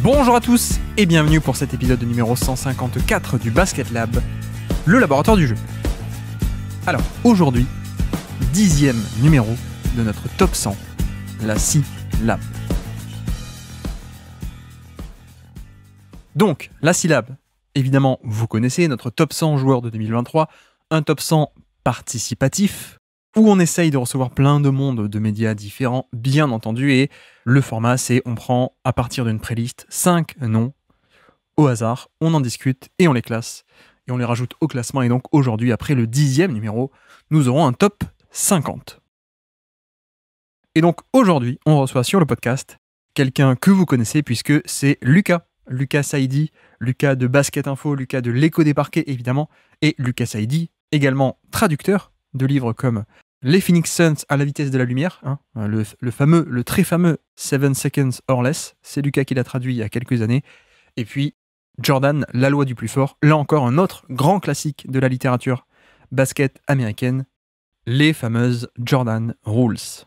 Bonjour à tous et bienvenue pour cet épisode numéro 154 du Basket Lab, le laboratoire du jeu. Alors, aujourd'hui, 10e numéro de notre top 100, la C-Lab. Donc, la C-Lab, évidemment, vous connaissez notre top 100 joueurs de 2023, un top 100 participatif, où on essaye de recevoir plein de monde de médias différents, bien entendu, et le format, c'est on prend, à partir d'une playlist, 5 noms, au hasard, on en discute, et on les classe, et on les rajoute au classement, et donc aujourd'hui, après le 10e numéro, nous aurons un top 50. Et donc aujourd'hui, on reçoit sur le podcast quelqu'un que vous connaissez, puisque c'est Lucas Saidi, Lucas de Basket Info, Lucas de l'Écho des Parquets, évidemment, et Lucas Saidi, également traducteur de livres comme Les Phoenix Suns à la vitesse de la lumière, le très fameux 7 Seconds or Less, c'est Lucas qui l'a traduit il y a quelques années, et puis Jordan, la loi du plus fort, là encore un autre grand classique de la littérature basket américaine, les fameuses Jordan Rules.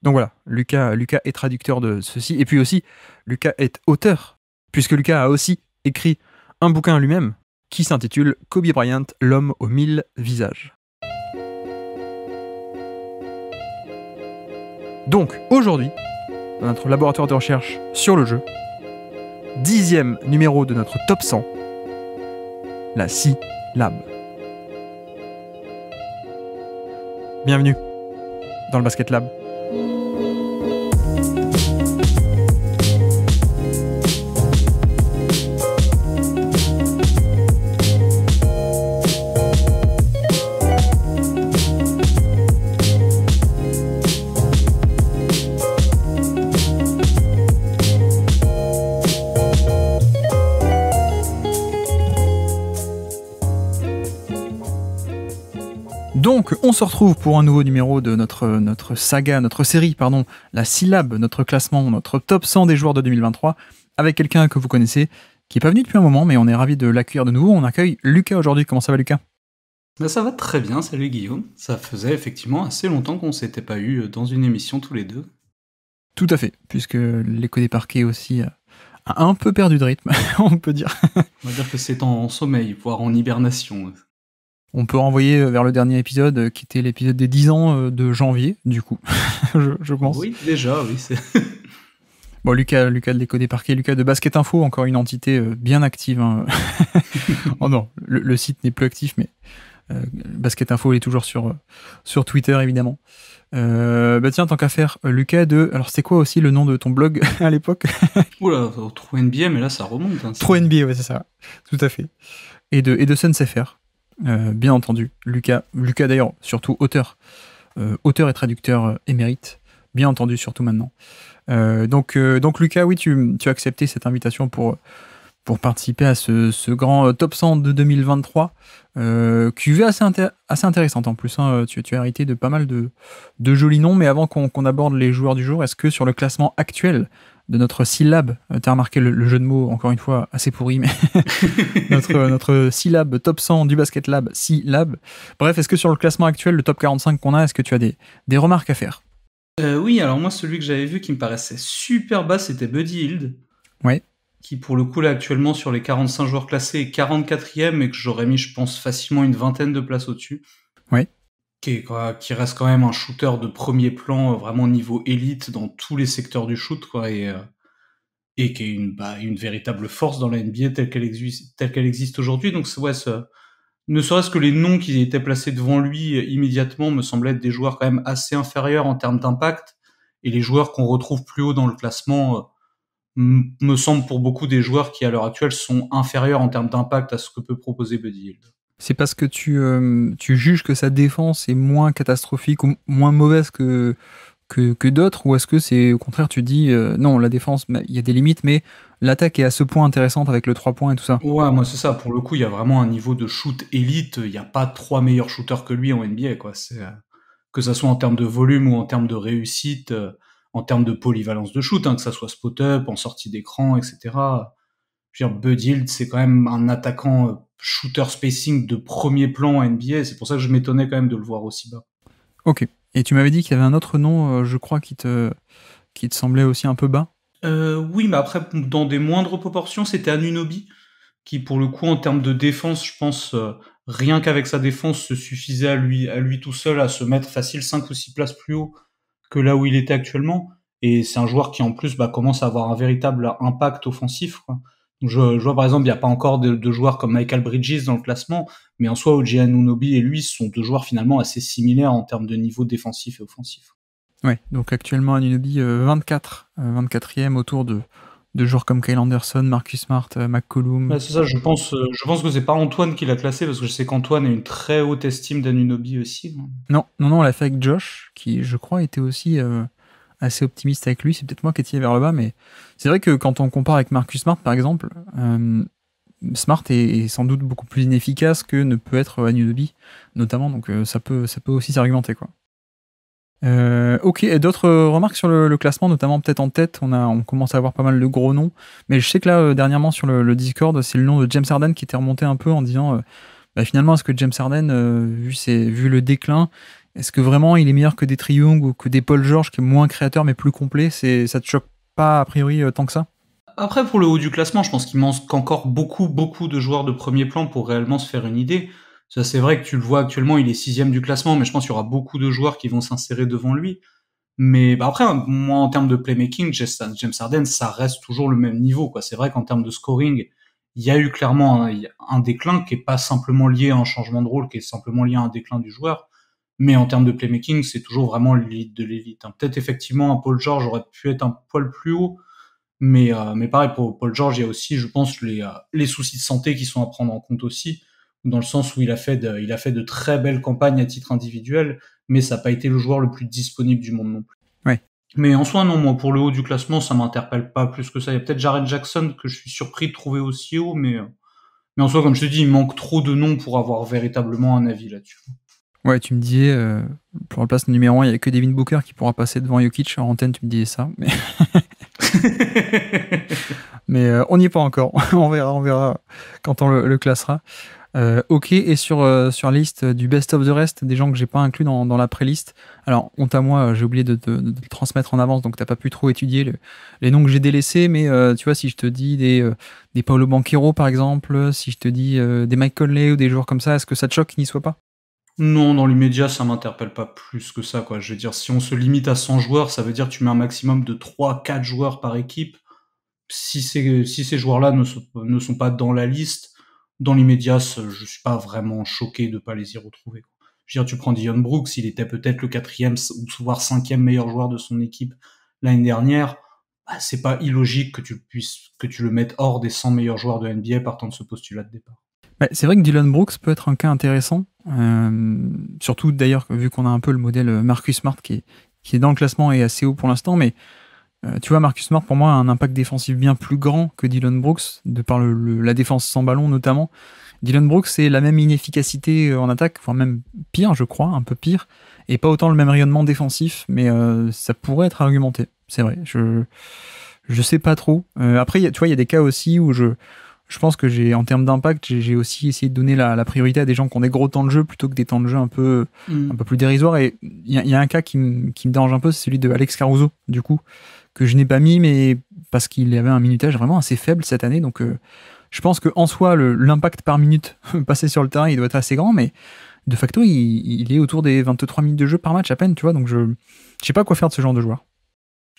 Donc voilà, Lucas est traducteur de ceci, et puis aussi, Lucas est auteur, puisque Lucas a aussi écrit un bouquin lui-même qui s'intitule Kobe Bryant, l'homme aux 1000 visages. Donc, aujourd'hui, dans notre laboratoire de recherche sur le jeu, 10e numéro de notre top 100, la C-Lab. Bienvenue dans le Basket Lab. Donc, on se retrouve pour un nouveau numéro de notre série, la C-Lab, notre classement, notre top 100 des joueurs de 2023, avec quelqu'un que vous connaissez, qui n'est pas venu depuis un moment, mais on est ravis de l'accueillir de nouveau. On accueille Lucas aujourd'hui. Comment ça va, Lucas ? Ça va très bien, salut Guillaume. Ça faisait effectivement assez longtemps qu'on ne s'était pas eu dans une émission tous les deux. Tout à fait, puisque l'Écho des Parquets aussi a un peu perdu de rythme, on peut dire. On va dire que c'est en sommeil, voire en hibernation. On peut renvoyer vers le dernier épisode, qui était l'épisode des 10 ans de janvier, du coup, je pense. Oui, déjà, oui. Bon, Lucas de l'Écho des Parquets, Lucas de Basket Info, encore une entité bien active. Hein. Oh non, le site n'est plus actif, mais Basket Info, il est toujours sur Twitter, évidemment. Tiens, tant qu'à faire, Lucas de... Alors, c'était quoi aussi le nom de ton blog à l'époque ? Oula, trop NBA, mais là, ça remonte. Hein, trop NBA, ouais, c'est ça. Tout à fait. Et de Suns FR. Bien entendu, Lucas d'ailleurs, surtout auteur et traducteur émérite, bien entendu, surtout maintenant. Donc Lucas, oui, tu as accepté cette invitation pour participer à ce grand top 100 de 2023, QV assez intéressante en plus. Hein, tu as hérité de pas mal de jolis noms, mais avant qu'on aborde les joueurs du jour, est-ce que sur le classement actuel de notre C-Lab, tu as remarqué le jeu de mots, encore une fois, assez pourri, mais notre C-Lab top 100 du Basket Lab, C-Lab. Bref, est-ce que sur le classement actuel, le top 45 qu'on a, est-ce que tu as des remarques à faire ? Oui, alors moi, celui que j'avais vu qui me paraissait super bas, c'était Buddy Hield. Ouais. Qui, pour le coup, là, actuellement, sur les 45 joueurs classés, est 44e et que j'aurais mis, je pense, facilement une vingtaine de places au-dessus. Ouais. Qui reste quand même un shooter de premier plan, vraiment niveau élite dans tous les secteurs du shoot, quoi, et qui est une véritable force dans la NBA telle qu'elle existe aujourd'hui. Donc, ne serait-ce que les noms qui étaient placés devant lui immédiatement me semblaient être des joueurs quand même assez inférieurs en termes d'impact, et les joueurs qu'on retrouve plus haut dans le classement me semblent pour beaucoup des joueurs qui, à l'heure actuelle, sont inférieurs en termes d'impact à ce que peut proposer Buddy Hield. C'est parce que tu juges que sa défense est moins catastrophique ou moins mauvaise que d'autres, ou est-ce que c'est au contraire tu dis non, la défense, il y a des limites, mais l'attaque est à ce point intéressante avec le 3 points et tout ça? Ouais, moi c'est ça, pour le coup il y a vraiment un niveau de shoot élite, il n'y a pas 3 meilleurs shooters que lui en NBA, quoi. Que ça soit en termes de volume ou en termes de réussite, en termes de polyvalence de shoot, hein, que ça soit spot-up, en sortie d'écran, etc. Je veux dire, Buddy Hield, c'est quand même un attaquant shooter spacing de premier plan en NBA, c'est pour ça que je m'étonnais quand même de le voir aussi bas. Ok. Et tu m'avais dit qu'il y avait un autre nom, je crois, qui te semblait aussi un peu bas. Oui, mais après, dans des moindres proportions, c'était Anunoby qui, pour le coup, en termes de défense, je pense, rien qu'avec sa défense, se suffisait à lui tout seul à se mettre facile 5 ou 6 places plus haut que là où il était actuellement. Et c'est un joueur qui, en plus, commence à avoir un véritable impact offensif, quoi. Je vois, par exemple, il n'y a pas encore de joueurs comme Michael Bridges dans le classement, mais en soi, OG Anunoby et lui sont deux joueurs finalement assez similaires en termes de niveau défensif et offensif. Ouais, donc actuellement Anunoby 24, 24e autour de joueurs comme Kyle Anderson, Marcus Smart, McCollum. Ouais, c'est ça, je pense que c'est pas Antoine qui l'a classé, parce que je sais qu'Antoine a une très haute estime d'Anunoby aussi. Non, on l'a fait avec Josh, qui je crois était aussi assez optimiste avec lui. C'est peut-être moi qui étais vers le bas, mais c'est vrai que quand on compare avec Marcus Smart par exemple, Smart est sans doute beaucoup plus inefficace que ne peut être Anunoby, notamment, donc ça peut aussi s'argumenter, quoi. Ok, et d'autres remarques sur le classement, notamment peut-être en tête, on commence à avoir pas mal de gros noms, mais je sais que là, dernièrement sur le Discord, c'est le nom de James Harden qui était remonté un peu en disant finalement, est-ce que James Harden, vu le déclin, est-ce que vraiment il est meilleur que des Trae Young ou que des Paul George, qui est moins créateur mais plus complet? Ça te choque pas a priori tant que ça? Après, pour le haut du classement, je pense qu'il manque encore beaucoup de joueurs de premier plan pour réellement se faire une idée. Ça, c'est vrai que tu le vois actuellement, il est 6e du classement, mais je pense qu'il y aura beaucoup de joueurs qui vont s'insérer devant lui. Mais après, moi, en termes de playmaking, James Harden, ça reste toujours le même niveau, quoi. C'est vrai qu'en termes de scoring, il y a eu clairement un déclin qui est pas simplement lié à un changement de rôle, qui est simplement lié à un déclin du joueur. Mais en termes de playmaking, c'est toujours vraiment l'élite de l'élite, hein. Peut-être effectivement un Paul George aurait pu être un poil plus haut, mais pareil, pour Paul George, il y a aussi, je pense, les soucis de santé qui sont à prendre en compte aussi, dans le sens où il a fait de très belles campagnes à titre individuel, mais ça n'a pas été le joueur le plus disponible du monde non plus. Ouais. Mais en soi, non, moi, pour le haut du classement, ça m'interpelle pas plus que ça. Il y a peut-être Jaren Jackson que je suis surpris de trouver aussi haut, mais en soi, comme je te dis, il manque trop de noms pour avoir véritablement un avis là-dessus. Ouais, tu me disais, pour le place numéro 1, il n'y a que Devin Booker qui pourra passer devant Jokic. En antenne, tu me disais ça. Mais on n'y est pas encore. on verra quand on le classera. Ok, et sur la liste du best of the rest, des gens que j'ai pas inclus dans la pré-liste. Alors, honte à moi, j'ai oublié de le transmettre en avance, donc t'as pas pu trop étudier les noms que j'ai délaissés, mais tu vois, si je te dis des Paolo Banchero, par exemple, si je te dis des Mike Conley ou des joueurs comme ça, est-ce que ça te choque qu'ils n'y soient pas? Non, dans l'immédiat, ça m'interpelle pas plus que ça, quoi. Je veux dire, si on se limite à 100 joueurs, ça veut dire que tu mets un maximum de 3-4 joueurs par équipe. Si ces joueurs-là ne sont pas dans la liste, dans l'immédiat, je suis pas vraiment choqué de pas les y retrouver, quoi. Je veux dire, tu prends Dillon Brooks, il était peut-être le 4e, voire 5e meilleur joueur de son équipe l'année dernière. C'est pas illogique que tu le mettes hors des 100 meilleurs joueurs de NBA partant de ce postulat de départ. C'est vrai que Dillon Brooks peut être un cas intéressant, surtout d'ailleurs vu qu'on a un peu le modèle Marcus Smart qui est dans le classement et assez haut pour l'instant, mais tu vois, Marcus Smart pour moi a un impact défensif bien plus grand que Dillon Brooks, de par la défense sans ballon notamment. Dillon Brooks, c'est la même inefficacité en attaque, voire même pire, je crois, un peu pire, et pas autant le même rayonnement défensif, mais ça pourrait être argumenté, c'est vrai. Je sais pas trop. Après, tu vois, il y a des cas aussi où je pense que en termes d'impact, j'ai aussi essayé de donner la priorité à des gens qui ont des gros temps de jeu plutôt que des temps de jeu un peu plus dérisoires. Et il y a un cas qui me dérange un peu, c'est celui de Alex Caruso, du coup, que je n'ai pas mis, mais parce qu'il avait un minutage vraiment assez faible cette année. Donc, je pense qu'en soi, l'impact par minute passé sur le terrain, il doit être assez grand, mais de facto, il est autour des 23 minutes de jeu par match à peine, tu vois. Donc, je sais pas quoi faire de ce genre de joueur.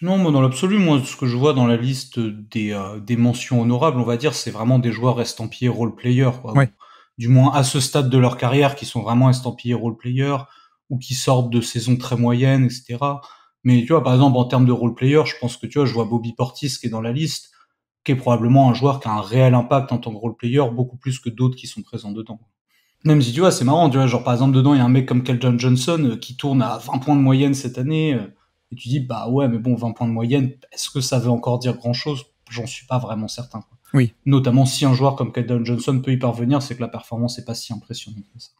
Non, moi, dans l'absolu, moi, ce que je vois dans la liste des mentions honorables, on va dire, c'est vraiment des joueurs estampillés role-player, quoi. Ouais. Du moins, à ce stade de leur carrière, qui sont vraiment estampillés role-player, ou qui sortent de saisons très moyennes, etc. Mais, tu vois, par exemple, en termes de role-player, je pense que, tu vois, je vois Bobby Portis qui est dans la liste, qui est probablement un joueur qui a un réel impact en tant que role-player, beaucoup plus que d'autres qui sont présents dedans. Même si, tu vois, c'est marrant, tu vois, genre, par exemple, dedans, il y a un mec comme Keldon Johnson, qui tourne à 20 points de moyenne cette année, et tu dis, bah ouais, mais bon, 20 points de moyenne, est-ce que ça veut encore dire grand-chose? J'en suis pas vraiment certain, quoi. Oui. Notamment si un joueur comme Keldon Johnson peut y parvenir, c'est que la performance est pas si impressionnante que ça.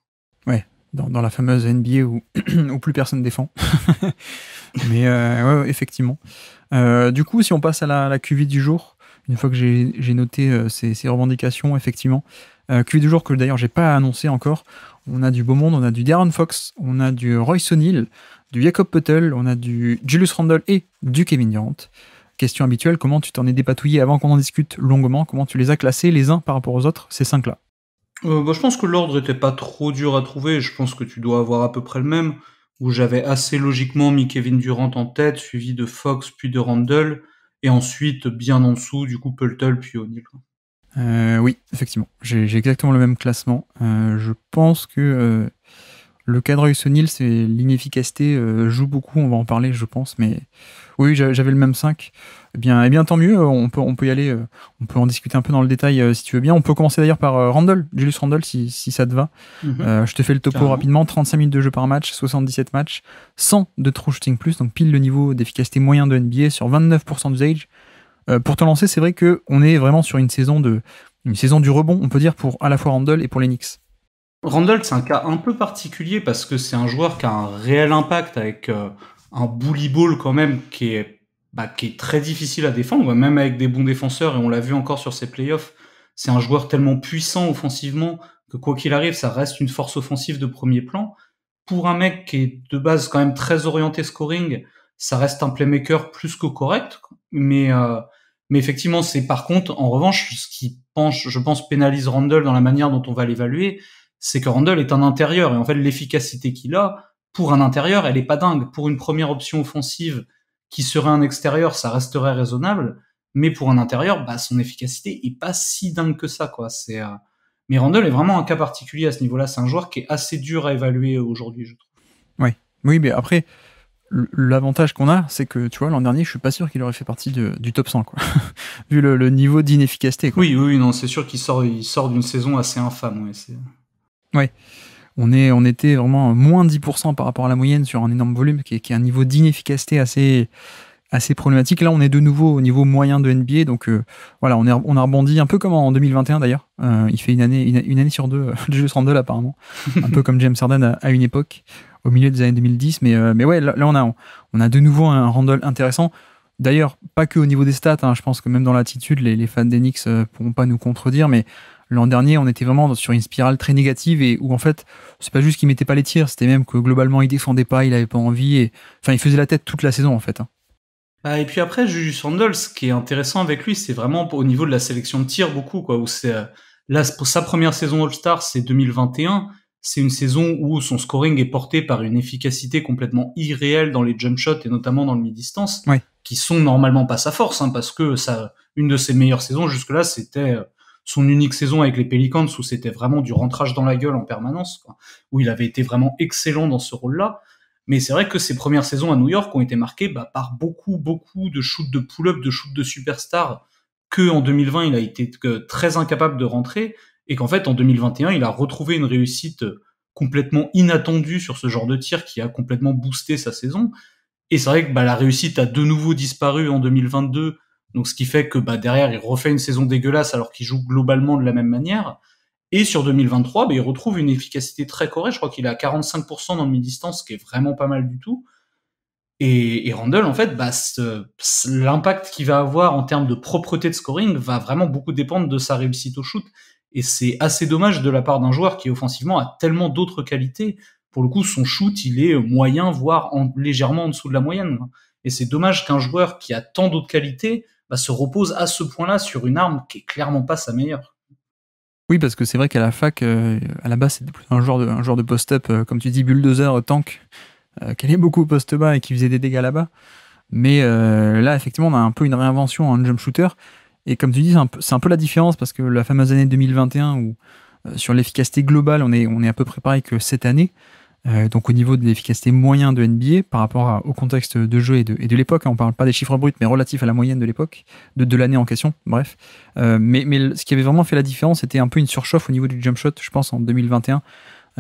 Ouais, dans la fameuse NBA où plus personne défend. Mais ouais, effectivement. Du coup, si on passe à la QV du jour, une fois que j'ai noté ces revendications, effectivement. QV du jour que d'ailleurs j'ai pas annoncé encore. On a du beau monde, on a du De'Aaron Fox, on a du Royce O'Neal, du Jakob Poeltl, on a du Julius Randle et du Kevin Durant. question habituelle, comment tu t'en es dépatouillé avant qu'on en discute longuement, comment tu les as classés les uns par rapport aux autres, ces 5-là? Je pense que l'ordre était pas trop dur à trouver. Je pense que tu dois avoir à peu près le même, où j'avais assez logiquement mis Kevin Durant en tête, suivi de Fox, puis de Randle, et ensuite, bien en dessous, du coup, Poeltl, puis O'Neal. Oui, effectivement, j'ai exactement le même classement. Je pense que le cadre O'Neal, c'est l'inefficacité joue beaucoup, on va en parler, je pense, mais oui, j'avais le même 5. Eh bien, tant mieux, on peut y aller, on peut en discuter un peu dans le détail si tu veux bien. On peut commencer d'ailleurs par Randle, Julius Randle, si ça te va. Je te fais le topo Carrément. rapidement, 35 minutes de jeu par match, 77 matchs, 100 de true shooting plus, donc pile le niveau d'efficacité moyen de NBA sur 29% d'usage. Pour te lancer, c'est vrai qu'on est vraiment sur une saison du rebond, on peut dire, pour à la fois Randle et pour les Knicks. Randle, c'est un cas un peu particulier parce que c'est un joueur qui a un réel impact avec un bully ball quand même qui est très difficile à défendre, même avec des bons défenseurs, et on l'a vu encore sur ses playoffs. C'est un joueur tellement puissant offensivement que quoi qu'il arrive, ça reste une force offensive de premier plan. Pour un mec qui est de base quand même très orienté scoring, ça reste un playmaker plus que correct, mais effectivement, c'est par contre, en revanche, ce qui je pense pénalise Randle dans la manière dont on va l'évaluer, c'est que Randle est un intérieur, et en fait l'efficacité qu'il a pour un intérieur, elle est pas dingue. Pour une première option offensive qui serait un extérieur, ça resterait raisonnable, mais pour un intérieur, son efficacité est pas si dingue que ça, quoi. Mais Randle est vraiment un cas particulier à ce niveau-là. C'est un joueur qui est assez dur à évaluer aujourd'hui, je trouve. Ouais. Oui, mais après, l'avantage qu'on a, c'est que, tu vois, l'an dernier, je suis pas sûr qu'il aurait fait partie du top 100, quoi. Vu le niveau d'inefficacité, quoi. Oui, non, c'est sûr qu'il sort d'une saison assez infâme, Ouais. On était vraiment moins 10% par rapport à la moyenne sur un énorme volume, qui est un niveau d'inefficacité assez problématique. Là, on est de nouveau au niveau moyen de NBA, donc voilà, on a rebondi un peu comme en 2021 d'ailleurs. Il fait une année sur deux, Julius Randle apparemment, un peu comme James Harden à une époque, au milieu des années 2010. Mais ouais, là on a de nouveau un Randle intéressant. D'ailleurs, pas que au niveau des stats, hein, je pense que même dans l'attitude, les fans des Knicks pourront pas nous contredire, mais l'an dernier, on était vraiment sur une spirale très négative et où en fait, c'est pas juste qu'il mettait pas les tirs, c'était même que globalement il défendait pas, il avait pas envie, enfin il faisait la tête toute la saison en fait. Hein. Et puis après, Julius Randle, ce qui est intéressant avec lui, c'est vraiment au niveau de la sélection de tirs beaucoup, quoi. Où c'est là pour sa première saison All-Star, c'est 2021. C'est une saison où son scoring est porté par une efficacité complètement irréelle dans les jump shots et notamment dans le mi-distance, Ouais. qui sont normalement pas sa force, hein, parce que une de ses meilleures saisons jusque-là, c'était son unique saison avec les Pelicans où c'était vraiment du rentrage dans la gueule en permanence, quoi, où il avait été vraiment excellent dans ce rôle-là. Mais c'est vrai que ses premières saisons à New York ont été marquées par beaucoup de shoots de pull-up, de shoots de superstar, que en 2020 il a été très incapable de rentrer, et qu'en fait en 2021 il a retrouvé une réussite complètement inattendue sur ce genre de tir qui a complètement boosté sa saison. Et c'est vrai que la réussite a de nouveau disparu en 2022, donc ce qui fait que derrière il refait une saison dégueulasse alors qu'il joue globalement de la même manière. Et sur 2023, il retrouve une efficacité très correcte. Je crois qu'il est à 45% dans le mi-distance, ce qui est vraiment pas mal du tout. Et Randle, en fait, l'impact qu'il va avoir en termes de propreté de scoring va vraiment beaucoup dépendre de sa réussite au shoot. Et c'est assez dommage de la part d'un joueur qui offensivement a tellement d'autres qualités. Pour le coup, son shoot, il est moyen, voire légèrement en dessous de la moyenne. Et c'est dommage qu'un joueur qui a tant d'autres qualités se repose à ce point-là sur une arme qui est clairement pas sa meilleure. Oui, parce que c'est vrai qu'à la fac, à la base, c'était plutôt un joueur de post-up, comme tu dis, bulldozer, tank, qui allait beaucoup au poste bas et qui faisait des dégâts là-bas. Mais là, effectivement, on a un peu une réinvention en jump shooter. Et comme tu dis, c'est un peu la différence parce que la fameuse année 2021 où sur l'efficacité globale, on est à peu près pareil que cette année. Donc au niveau de l'efficacité moyenne de NBA par rapport au contexte de jeu et de l'époque, on parle pas des chiffres bruts mais relatifs à la moyenne de l'époque, de l'année en question, bref. Mais ce qui avait vraiment fait la différence, c'était un peu une surchauffe au niveau du jump shot, je pense en 2021,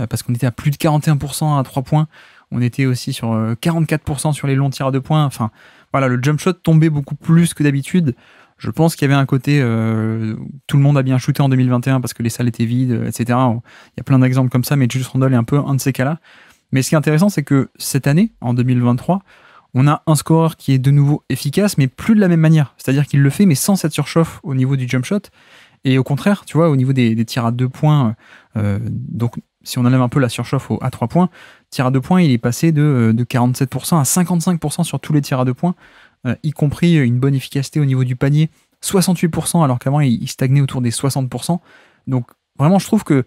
parce qu'on était à plus de 41% à 3 points, on était aussi sur 44% sur les longs tirs à 2 points, enfin voilà, le jump shot tombait beaucoup plus que d'habitude. Je pense qu'il y avait un côté, tout le monde a bien shooté en 2021 parce que les salles étaient vides, etc. Il y a plein d'exemples comme ça, mais Julius Randle est un peu un de ces cas-là. Mais ce qui est intéressant, c'est que cette année, en 2023, on a un scoreur qui est de nouveau efficace, mais plus de la même manière. C'est-à-dire qu'il le fait, mais sans cette surchauffe au niveau du jump shot. Et au contraire, tu vois, au niveau des tirs à 2 points, donc si on enlève un peu la surchauffe à 3 points, tir à 2 points, il est passé de 47% à 55% sur tous les tirs à 2 points. y compris une bonne efficacité au niveau du panier, 68%, alors qu'avant il stagnait autour des 60%. Donc vraiment, je trouve que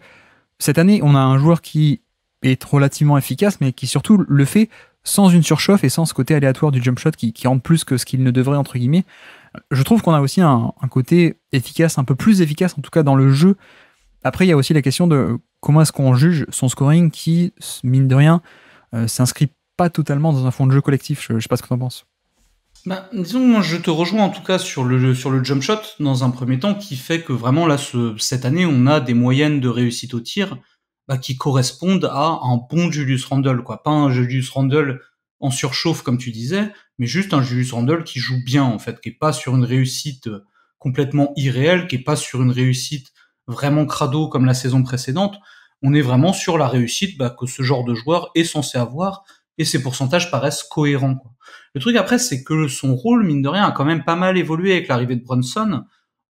cette année, on a un joueur qui est relativement efficace, mais qui surtout le fait sans une surchauffe et sans ce côté aléatoire du jump shot qui rentre plus que ce qu'il ne devrait, entre guillemets. Je trouve qu'on a aussi un côté efficace, un peu plus efficace en tout cas dans le jeu. Après, il y a aussi la question de comment est-ce qu'on juge son scoring qui, mine de rien, s'inscrit pas totalement dans un fond de jeu collectif. Je sais pas ce que t'en penses. Bah, disons, moi, je te rejoins en tout cas sur le jump shot dans un premier temps, qui fait que vraiment là, cette année, on a des moyennes de réussite au tir qui correspondent à un bon Julius Randle, quoi. Pas un Julius Randle en surchauffe comme tu disais, mais juste un Julius Randle qui joue bien en fait, qui est pas sur une réussite complètement irréelle, qui est pas sur une réussite vraiment crado comme la saison précédente. On est vraiment sur la réussite que ce genre de joueur est censé avoir, et ses pourcentages paraissent cohérents, quoi. Le truc après, c'est que son rôle, mine de rien, a quand même pas mal évolué avec l'arrivée de Brunson,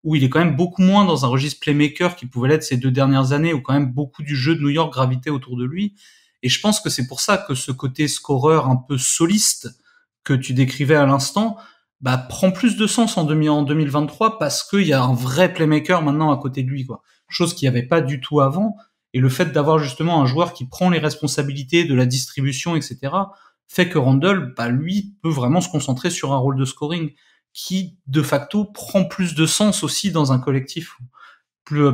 où il est quand même beaucoup moins dans un registre playmaker qu'il pouvait l'être ces 2 dernières années, où quand même beaucoup du jeu de New York gravitait autour de lui. Et je pense que c'est pour ça que ce côté scoreur un peu soliste que tu décrivais à l'instant, prend plus de sens en 2023 parce qu'il y a un vrai playmaker maintenant à côté de lui, quoi. Chose qu'il n'y avait pas du tout avant. Et le fait d'avoir justement un joueur qui prend les responsabilités de la distribution, etc., fait que Randle, lui, peut vraiment se concentrer sur un rôle de scoring qui, de facto, prend plus de sens aussi dans un collectif.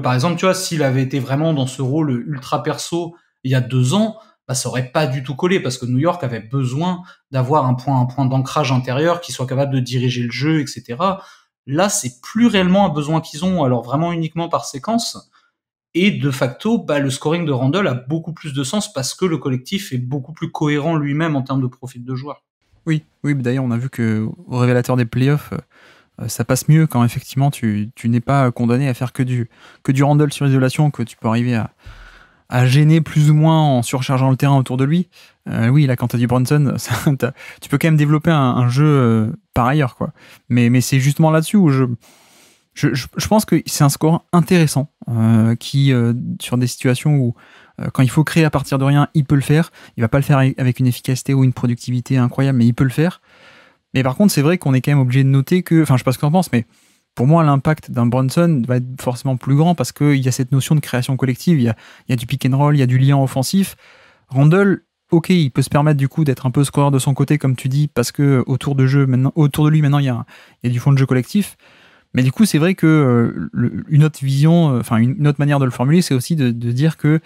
Par exemple, tu vois, s'il avait été vraiment dans ce rôle ultra perso il y a 2 ans, ça aurait pas du tout collé parce que New York avait besoin d'avoir un point d'ancrage intérieur qui soit capable de diriger le jeu, etc. Là, c'est plus réellement un besoin qu'ils ont, alors vraiment uniquement par séquence. Et de facto, le scoring de Randle a beaucoup plus de sens parce que le collectif est beaucoup plus cohérent lui-même en termes de profil de joueur. Oui, d'ailleurs, on a vu que au révélateur des playoffs, ça passe mieux quand effectivement tu n'es pas condamné à faire que du Randle sur isolation, que tu peux arriver à gêner plus ou moins en surchargeant le terrain autour de lui. Oui, là, quand tu as du Brunson, tu peux quand même développer un jeu par ailleurs, quoi. Mais c'est justement là-dessus où je pense que c'est un score intéressant qui, sur des situations où quand il faut créer à partir de rien, il peut le faire. Il va pas le faire avec une efficacité ou une productivité incroyable, mais il peut le faire. Mais par contre, c'est vrai qu'on est quand même obligé de noter que, enfin, je sais pas ce que t'en penses, mais pour moi, l'impact d'un Brunson va être forcément plus grand parce qu'il y a cette notion de création collective, il y a du pick and roll, il y a du lien offensif. Randle, ok, il peut se permettre du coup d'être un peu scoreur de son côté, comme tu dis, parce que autour de lui, maintenant, il y a du fond de jeu collectif. Mais du coup, c'est vrai que une autre vision, une autre manière de le formuler, c'est aussi de dire que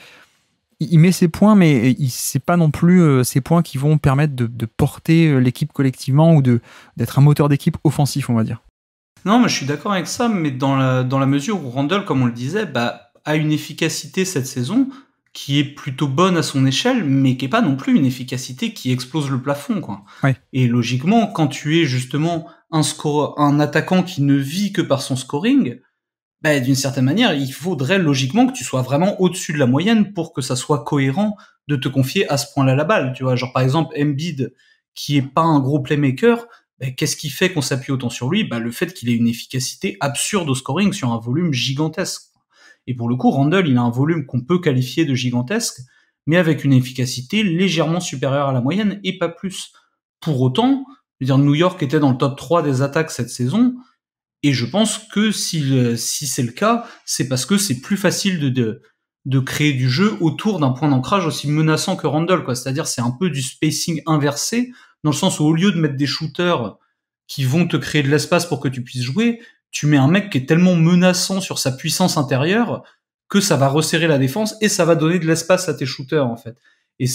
il met ses points, mais c'est pas non plus ces points qui vont permettre de porter l'équipe collectivement ou d'être un moteur d'équipe offensif, on va dire. Non, mais je suis d'accord avec ça, mais dans la mesure où Randle, comme on le disait, a une efficacité cette saison qui est plutôt bonne à son échelle, mais qui est pas non plus une efficacité qui explose le plafond, quoi. Ouais. Et logiquement, quand tu es justement un attaquant qui ne vit que par son scoring, d'une certaine manière, il faudrait logiquement que tu sois vraiment au-dessus de la moyenne pour que ça soit cohérent de te confier à ce point-là la balle, tu vois. Genre, par exemple, Embiid, qui est pas un gros playmaker, qu'est-ce qui fait qu'on s'appuie autant sur lui? Le fait qu'il ait une efficacité absurde au scoring sur un volume gigantesque. Et pour le coup, Randle, il a un volume qu'on peut qualifier de gigantesque, mais avec une efficacité légèrement supérieure à la moyenne et pas plus. Pour autant, je veux dire, New York était dans le top 3 des attaques cette saison, et je pense que si c'est le cas, c'est parce que c'est plus facile de créer du jeu autour d'un point d'ancrage aussi menaçant que Randle, quoi. C'est-à-dire, c'est un peu du spacing inversé, dans le sens où au lieu de mettre des shooters qui vont te créer de l'espace pour que tu puisses jouer, tu mets un mec qui est tellement menaçant sur sa puissance intérieure que ça va resserrer la défense et ça va donner de l'espace à tes shooters, en fait. Et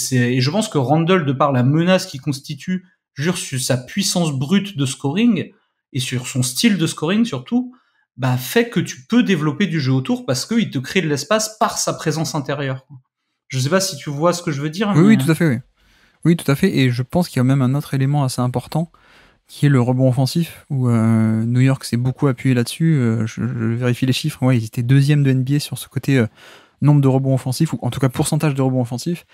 je pense que Randle, de par la menace qu'il constitue, sur sa puissance brute de scoring, et sur son style de scoring surtout, fait que tu peux développer du jeu autour parce qu'il te crée de l'espace par sa présence intérieure. Je sais pas si tu vois ce que je veux dire. Oui, tout à fait, oui. Oui, tout à fait. Et je pense qu'il y a même un autre élément assez important qui est le rebond offensif, où New York s'est beaucoup appuyé là-dessus. Je vérifie les chiffres. Ouais, ils étaient 2e de NBA sur ce côté nombre de rebonds offensifs, ou en tout cas pourcentage de rebonds offensifs.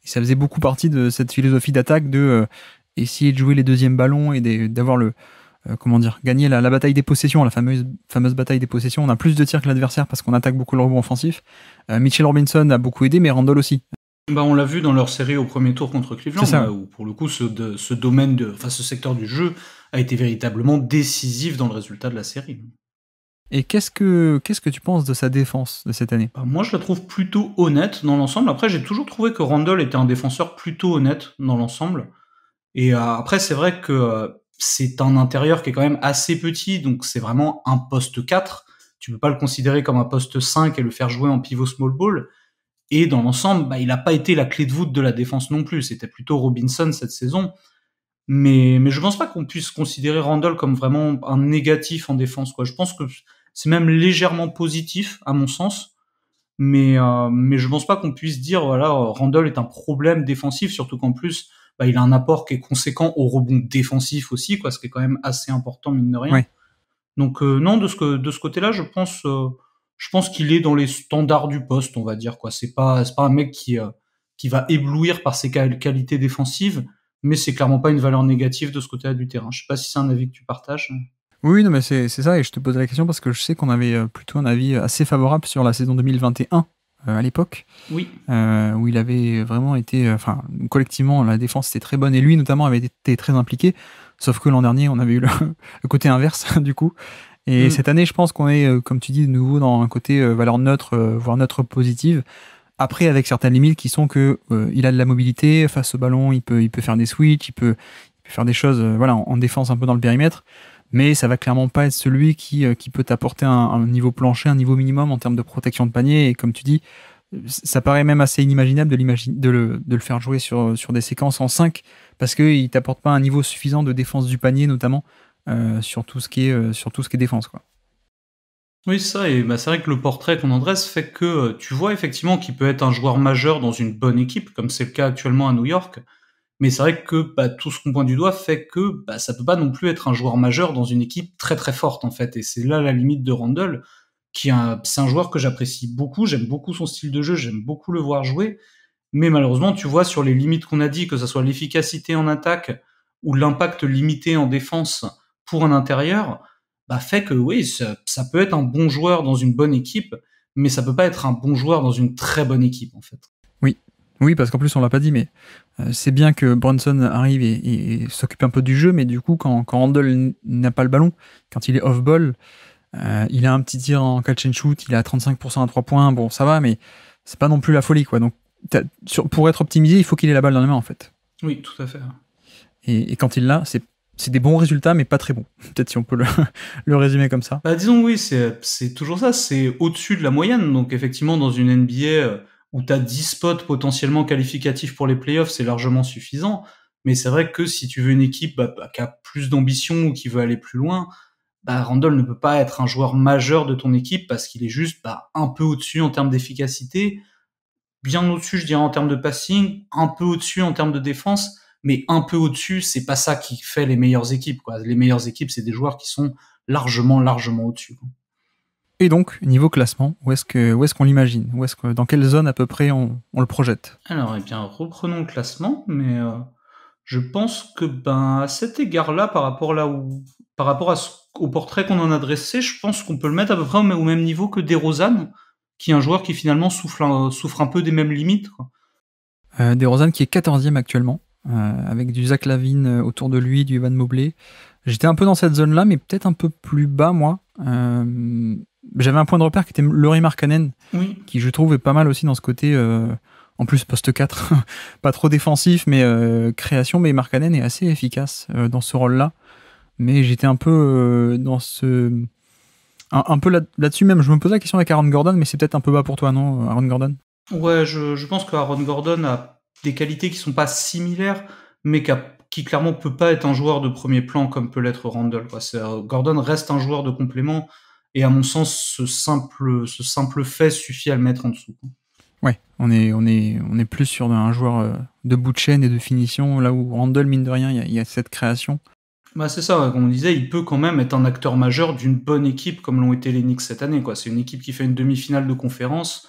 Et ça faisait beaucoup partie de cette philosophie d'attaque de essayer de jouer les 2e ballons et d'avoir gagner la bataille des possessions, la fameuse bataille des possessions. On a plus de tirs que l'adversaire parce qu'on attaque beaucoup le rebond offensif. Mitchell Robinson a beaucoup aidé, mais Randle aussi. On l'a vu dans leur série au premier tour contre Cleveland, où pour le coup ce secteur du jeu a été véritablement décisif dans le résultat de la série. Et qu'est-ce que tu penses de sa défense de cette année? Bah, moi, je la trouve plutôt honnête dans l'ensemble. Après, j'ai toujours trouvé que Randle était un défenseur plutôt honnête dans l'ensemble. Et après, c'est vrai que c'est un intérieur qui est quand même assez petit, donc c'est vraiment un poste 4. Tu peux pas le considérer comme un poste 5 et le faire jouer en pivot small ball. Et dans l'ensemble, bah, il n'a pas été la clé de voûte de la défense non plus. C'était plutôt Robinson cette saison. Mais je pense pas qu'on puisse considérer Randle comme vraiment un négatif en défense, quoi. Je pense que c'est même légèrement positif, à mon sens. Mais je pense pas qu'on puisse dire, voilà, Randle est un problème défensif, surtout qu'en plus, bah, il a un apport qui est conséquent au rebond défensif aussi, quoi, ce qui est quand même assez important, mine de rien. Ouais. Donc, non, de ce côté-là, je pense qu'il est dans les standards du poste, on va dire, quoi. C'est pas un mec qui va éblouir par ses qualités défensives, mais c'est clairement pas une valeur négative de ce côté-là du terrain. Je sais pas si c'est un avis que tu partages. Oui, non, mais c'est ça, et je te posais la question parce que je sais qu'on avait plutôt un avis assez favorable sur la saison 2021 à l'époque, Oui. où il avait vraiment été, collectivement, la défense était très bonne, et lui notamment avait été très impliqué, sauf que l'an dernier, on avait eu le côté inverse, du coup. Et cette année, je pense qu'on est, comme tu dis, de nouveau dans un côté valeur neutre, voire neutre positive. Après, avec certaines limites qui sont que il a de la mobilité face au ballon, il peut faire des switches, il peut faire des choses, voilà, en défense un peu dans le périmètre. Mais ça va clairement pas être celui qui peut t'apporter un niveau plancher, un niveau minimum en termes de protection de panier. Et comme tu dis, ça paraît même assez inimaginable de le faire jouer sur des séquences en 5 parce qu'il t'apporte pas un niveau suffisant de défense du panier, notamment sur tout ce qui est défense, quoi. Oui, c'est ça, et bah, c'est vrai que le portrait qu'on en dresse fait que tu vois effectivement qu'il peut être un joueur majeur dans une bonne équipe, comme c'est le cas actuellement à New York. Mais c'est vrai que bah, tout ce qu'on pointe du doigt fait que bah, ça peut pas non plus être un joueur majeur dans une équipe très très forte en fait. Et c'est là la limite de Randle, c'est un joueur que j'apprécie beaucoup, j'aime beaucoup son style de jeu, j'aime beaucoup le voir jouer. Mais malheureusement, tu vois sur les limites qu'on a dit, que ce soit l'efficacité en attaque ou l'impact limité en défense pour un intérieur, bah fait que oui, ça peut être un bon joueur dans une bonne équipe, mais ça peut pas être un bon joueur dans une très bonne équipe en fait. Oui. Oui, parce qu'en plus, on l'a pas dit, mais c'est bien que Brunson arrive et s'occupe un peu du jeu, mais du coup, quand Randle n'a pas le ballon, quand il est off-ball, il a un petit tir en catch and shoot, il est à 35% à 3 points, bon, ça va, mais c'est pas non plus la folie, quoi. Donc, pour être optimisé, il faut qu'il ait la balle dans les mains, en fait. Oui, tout à fait. Et quand il l'a, c'est des bons résultats, mais pas très bons. Peut-être si on peut le résumer comme ça. Bah disons oui, c'est toujours ça, c'est au-dessus de la moyenne. Donc effectivement, dans une NBA où tu as 10 spots potentiellement qualificatifs pour les playoffs, c'est largement suffisant. Mais c'est vrai que si tu veux une équipe qui a plus d'ambition ou qui veut aller plus loin, bah Randle ne peut pas être un joueur majeur de ton équipe parce qu'il est juste un peu au-dessus en termes d'efficacité, bien au-dessus, je dirais, en termes de passing, un peu au-dessus en termes de défense, mais un peu au-dessus, c'est pas ça qui fait les meilleures équipes, quoi. Les meilleures équipes, c'est des joueurs qui sont largement, largement au-dessus, quoi. Et donc, niveau classement, où est-ce qu'on l'imagine? Dans quelle zone à peu près on le projette? Alors, eh bien, reprenons le classement, mais je pense que, à cet égard-là, par rapport au portrait qu'on en a dressé, je pense qu'on peut le mettre à peu près au même niveau que DeRozan, qui est un joueur qui finalement souffre un peu des mêmes limites, quoi. DeRozan qui est 14e actuellement, avec du Zach LaVine autour de lui, du Evan Mobley. J'étais un peu dans cette zone-là, mais peut-être un peu plus bas, moi. J'avais un point de repère qui était Lauri Markkanen, Oui. qui je trouve est pas mal aussi dans ce côté, en plus poste 4, pas trop défensif, mais création. Mais Markkanen est assez efficace dans ce rôle-là. Mais j'étais un peu dans ce... Un peu là-dessus même. Je me posais la question avec Aaron Gordon, mais c'est peut-être un peu bas pour toi, non, Aaron Gordon? Ouais, je pense qu'Aaron Gordon a des qualités qui sont pas similaires, mais qui clairement peut pas être un joueur de premier plan comme peut l'être Randle, quoi. Gordon reste un joueur de complément, et à mon sens, ce simple fait suffit à le mettre en dessous, quoi. Ouais, on est plus sur un joueur de bout de chaîne et de finition, là où Randle, mine de rien, il y a cette création. Bah c'est ça, ouais, comme on disait, il peut quand même être un acteur majeur d'une bonne équipe comme l'ont été les Knicks cette année, quoi. C'est une équipe qui fait une demi-finale de conférence,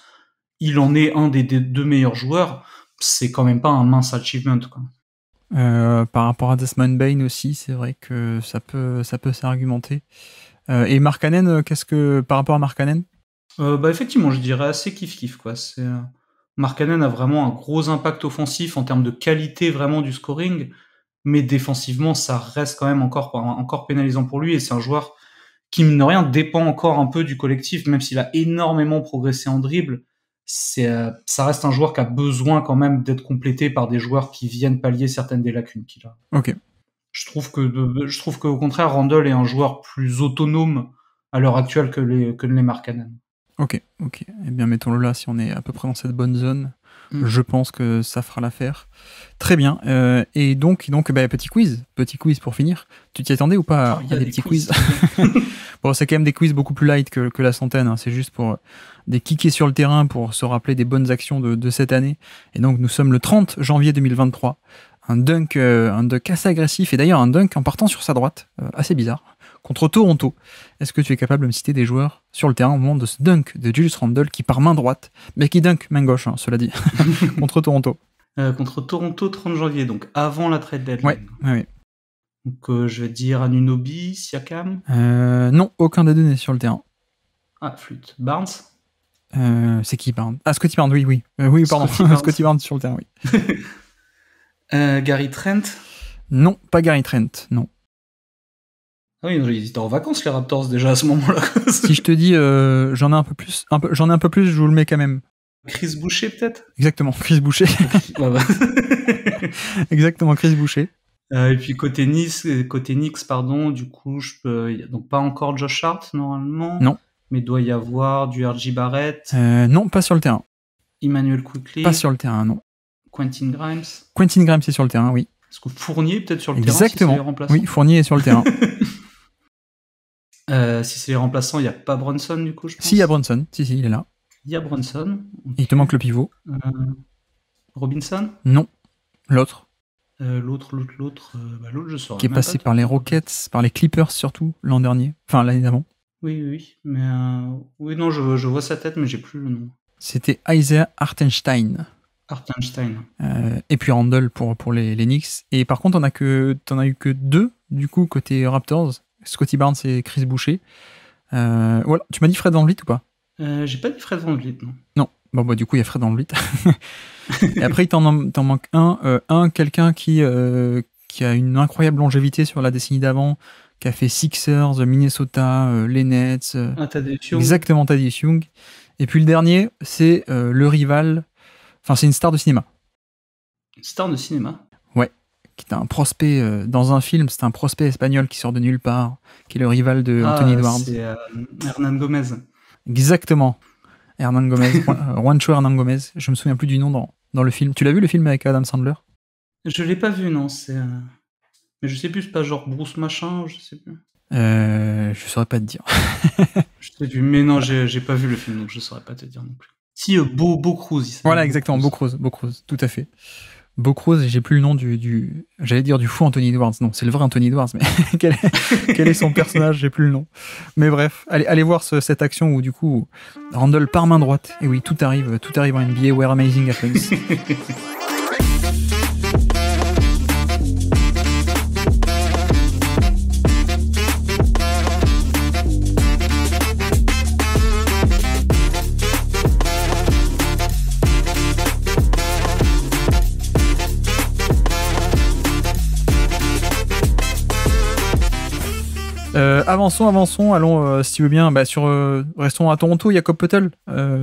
il en est un des deux meilleurs joueurs, c'est quand même pas un mince achievement, quoi. Par rapport à Desmond Bane aussi, c'est vrai que ça peut s'argumenter. Et Markkanen, par rapport à Markkanen? Effectivement, je dirais assez kiff-kiff, quoi. Markkanen a vraiment un gros impact offensif en termes de qualité vraiment du scoring, mais défensivement, ça reste quand même encore pénalisant pour lui, et c'est un joueur qui, mine de rien, dépend encore un peu du collectif, même s'il a énormément progressé en dribble. Ça reste un joueur qui a besoin quand même d'être complété par des joueurs qui viennent pallier certaines des lacunes qu'il a. Ok. Je trouve qu'au contraire, Randle est un joueur plus autonome à l'heure actuelle que les Markkanen. Ok. Eh bien, mettons-le là, si on est à peu près dans cette bonne zone. Je pense que ça fera l'affaire. Très bien. Et donc petit quiz pour finir. Tu t'y attendais ou pas à des petits quiz? Bon, c'est quand même des quiz beaucoup plus light que la centaine. Hein. C'est juste pour des kickers sur le terrain pour se rappeler des bonnes actions de cette année. Et donc, nous sommes le 30 janvier 2023. Un dunk assez agressif, et d'ailleurs un dunk en partant sur sa droite, assez bizarre, contre Toronto. Est-ce que tu es capable de me citer des joueurs sur le terrain au moment de ce dunk de Julius Randle qui part main droite, mais qui dunk main gauche, hein, cela dit, contre Toronto? Contre Toronto, 30 janvier, donc avant la trade deadline. Ouais. Donc je vais dire Anunoby, Siakam. Non, aucun des deux n'est sur le terrain. Ah, flûte. Barnes. C'est qui Barnes? Ah, Scotty Barnes, oui. Oui, pardon. Scotty Barnes sur le terrain, oui. Gary Trent. Non, pas Gary Trent, non. Ah oui, ils étaient en vacances les Raptors déjà à ce moment-là. Si je te dis j'en ai un peu plus, je vous le mets quand même. Chris Boucher peut-être. Exactement, Chris Boucher. Exactement, Chris Boucher. Et puis côté Knicks, pardon, du coup donc pas encore Josh Hart normalement. Non. Mais doit y avoir du R.J. Barrett. Non, pas sur le terrain. Emmanuel Quickley. Pas sur le terrain, non. Quentin Grimes. Quentin Grimes est sur le terrain, oui. Est-ce que Fournier peut-être sur le terrain? Exactement. Si c'est les remplaçants. Oui, Fournier est sur le terrain. Si c'est les remplaçants, il n'y a pas Brunson du coup, je pense. Si, il y a Brunson. Si, il est là. Il y a Brunson. Okay. Il te manque le pivot. Robinson? Non. L'autre. L'autre, je saurais. Qui est passé par les Rockets, par les Clippers surtout, l'an dernier. Enfin, l'année d'avant. Oui. Mais oui, non, je vois sa tête, mais j'ai plus le nom. C'était Isaiah Hartenstein. Et puis Randle pour les Knicks. Et par contre, t'en as eu que deux, du coup, côté Raptors. Scotty Barnes et Chris Boucher. Voilà. Tu m'as dit Fred VanVleet ou pas? J'ai pas dit Fred VanVleet, non. Non. Bon, bah, du coup, il y a Fred VanVleet. Et après, il t'en manque quelqu'un qui a une incroyable longévité sur la décennie d'avant, qui a fait Sixers, Minnesota, les Nets. Thaddeus Young. Exactement, Thaddeus Young. Et puis le dernier, c'est le rival. Enfin, c'est une star de cinéma. Une star de cinéma? Ouais. Qui est un prospect dans un film, c'est un prospect espagnol qui sort de nulle part, qui est le rival de Anthony Edwards. C'est Hernan Gomez. Exactement. Hernan Gomez. Juancho Hernan Gomez. Je me souviens plus du nom dans le film. Tu l'as vu le film avec Adam Sandler? Je l'ai pas vu, non. Mais je sais plus, c'est pas genre Bruce machin, je sais plus. Je saurais pas te dire. Je sais plus, mais non, j'ai pas vu le film, donc je saurais pas te dire non plus. Si, Beau Cruz. Voilà, exactement, Beau Cruz, tout à fait. Beau Cruz, et j'ai plus le nom j'allais dire du fou Anthony Edwards. Non, c'est le vrai Anthony Edwards, mais quel est son personnage? J'ai plus le nom. Mais bref, allez voir cette action où du coup Randle part main droite. Et oui, tout arrive en NBA where amazing happens. Avançons, allons, si tu veux bien, restons à Toronto, Jakob Poeltl,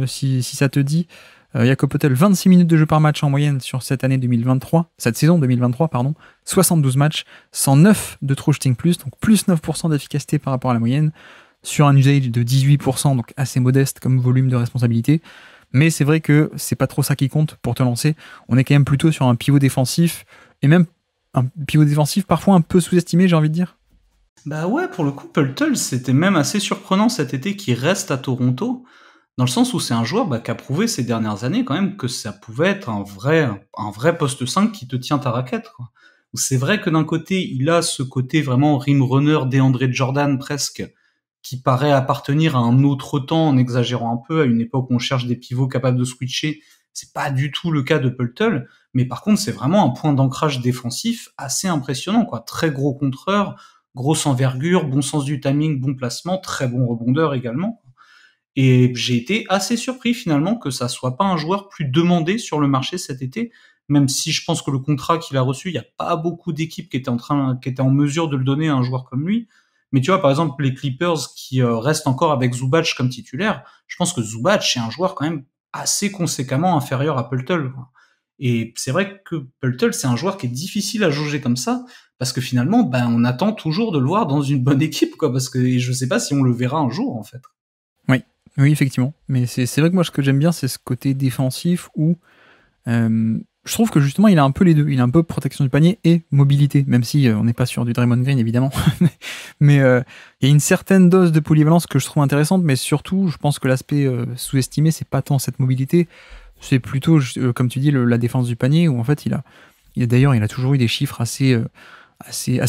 si ça te dit. Jakob Poeltl, 26 minutes de jeu par match en moyenne sur cette saison 2023, 72 matchs, 109 de true shooting plus, donc plus 9% d'efficacité par rapport à la moyenne, sur un usage de 18%, donc assez modeste comme volume de responsabilité. Mais c'est vrai que c'est pas trop ça qui compte pour te lancer. On est quand même plutôt sur un pivot défensif, et même un pivot défensif parfois un peu sous-estimé, j'ai envie de dire. Bah ouais, pour le coup, Poeltl, c'était même assez surprenant cet été qu'il reste à Toronto, dans le sens où c'est un joueur qui a prouvé ces dernières années quand même que ça pouvait être un vrai poste 5 qui te tient ta raquette, quoi. C'est vrai que d'un côté, il a ce côté vraiment rim runner DeAndre Jordan presque, qui paraît appartenir à un autre temps en exagérant un peu, à une époque où on cherche des pivots capables de switcher. C'est pas du tout le cas de Poeltl, mais par contre, c'est vraiment un point d'ancrage défensif assez impressionnant, quoi. Très gros contreur, grosse envergure, bon sens du timing, bon placement, très bon rebondeur également. Et j'ai été assez surpris finalement que ça soit pas un joueur plus demandé sur le marché cet été, même si je pense que le contrat qu'il a reçu, il n'y a pas beaucoup d'équipes qui étaient en mesure de le donner à un joueur comme lui. Mais tu vois, par exemple, les Clippers qui restent encore avec Zubac comme titulaire, je pense que Zubac est un joueur quand même assez conséquemment inférieur à Pöltl. Et c'est vrai que Pöltl, c'est un joueur qui est difficile à jauger comme ça, parce que finalement, ben, on attend toujours de le voir dans une bonne équipe, quoi, parce que et je sais pas si on le verra un jour, en fait. Oui, effectivement. Mais c'est vrai que moi, ce que j'aime bien, c'est ce côté défensif où je trouve que justement, il a un peu les deux. Il a un peu protection du panier et mobilité, même si on n'est pas sur du Draymond Green, évidemment. Mais il y a une certaine dose de polyvalence que je trouve intéressante, mais surtout, je pense que l'aspect sous-estimé, c'est pas tant cette mobilité, c'est plutôt, comme tu dis, la défense du panier, où en fait, il a toujours eu des chiffres assez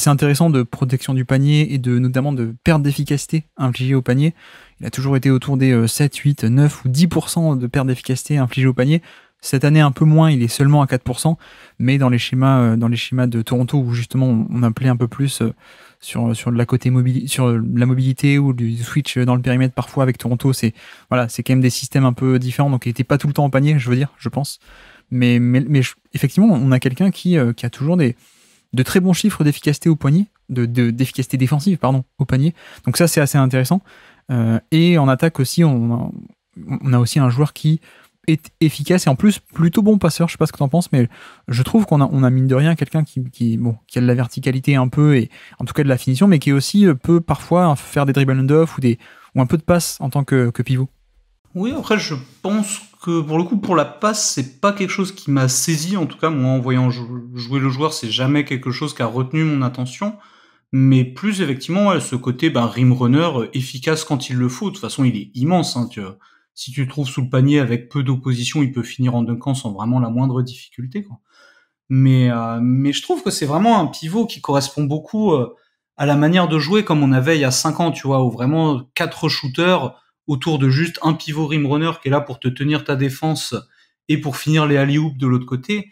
intéressants de protection du panier et notamment de perte d'efficacité infligée au panier. Il a toujours été autour des 7, 8, 9 ou 10% de perte d'efficacité infligée au panier. Cette année, un peu moins, il est seulement à 4%, mais dans les schémas de Toronto, où justement on appelait un peu plus sur la mobilité ou du switch dans le périmètre parfois avec Toronto, c'est quand même des systèmes un peu différents, donc il n'était pas tout le temps au panier, je pense. Mais effectivement, on a quelqu'un qui a toujours de très bons chiffres d'efficacité au poignet, d'efficacité défensive, au panier. Donc ça, c'est assez intéressant. Et en attaque aussi, on a aussi un joueur qui est efficace et en plus plutôt bon passeur. Je sais pas ce que t'en penses, mais je trouve qu'on a mine de rien quelqu'un qui a de la verticalité un peu et en tout cas de la finition, mais qui aussi peut parfois faire des dribble and off ou un peu de passe en tant que pivot. Oui, après, je pense que pour le coup, pour la passe, c'est pas quelque chose qui m'a saisi. En tout cas, moi, en voyant jouer le joueur, c'est jamais quelque chose qui a retenu mon attention. Mais plus effectivement, ouais, ce côté rim runner efficace quand il le faut. De toute façon, il est immense. Hein, si tu le trouves sous le panier avec peu d'opposition, il peut finir en dunkant sans vraiment la moindre difficulté, quoi. Mais je trouve que c'est vraiment un pivot qui correspond beaucoup à la manière de jouer comme on avait il y a 5 ans, tu vois, où vraiment 4 shooters autour de juste un pivot rim runner qui est là pour te tenir ta défense et pour finir les alley-oops de l'autre côté.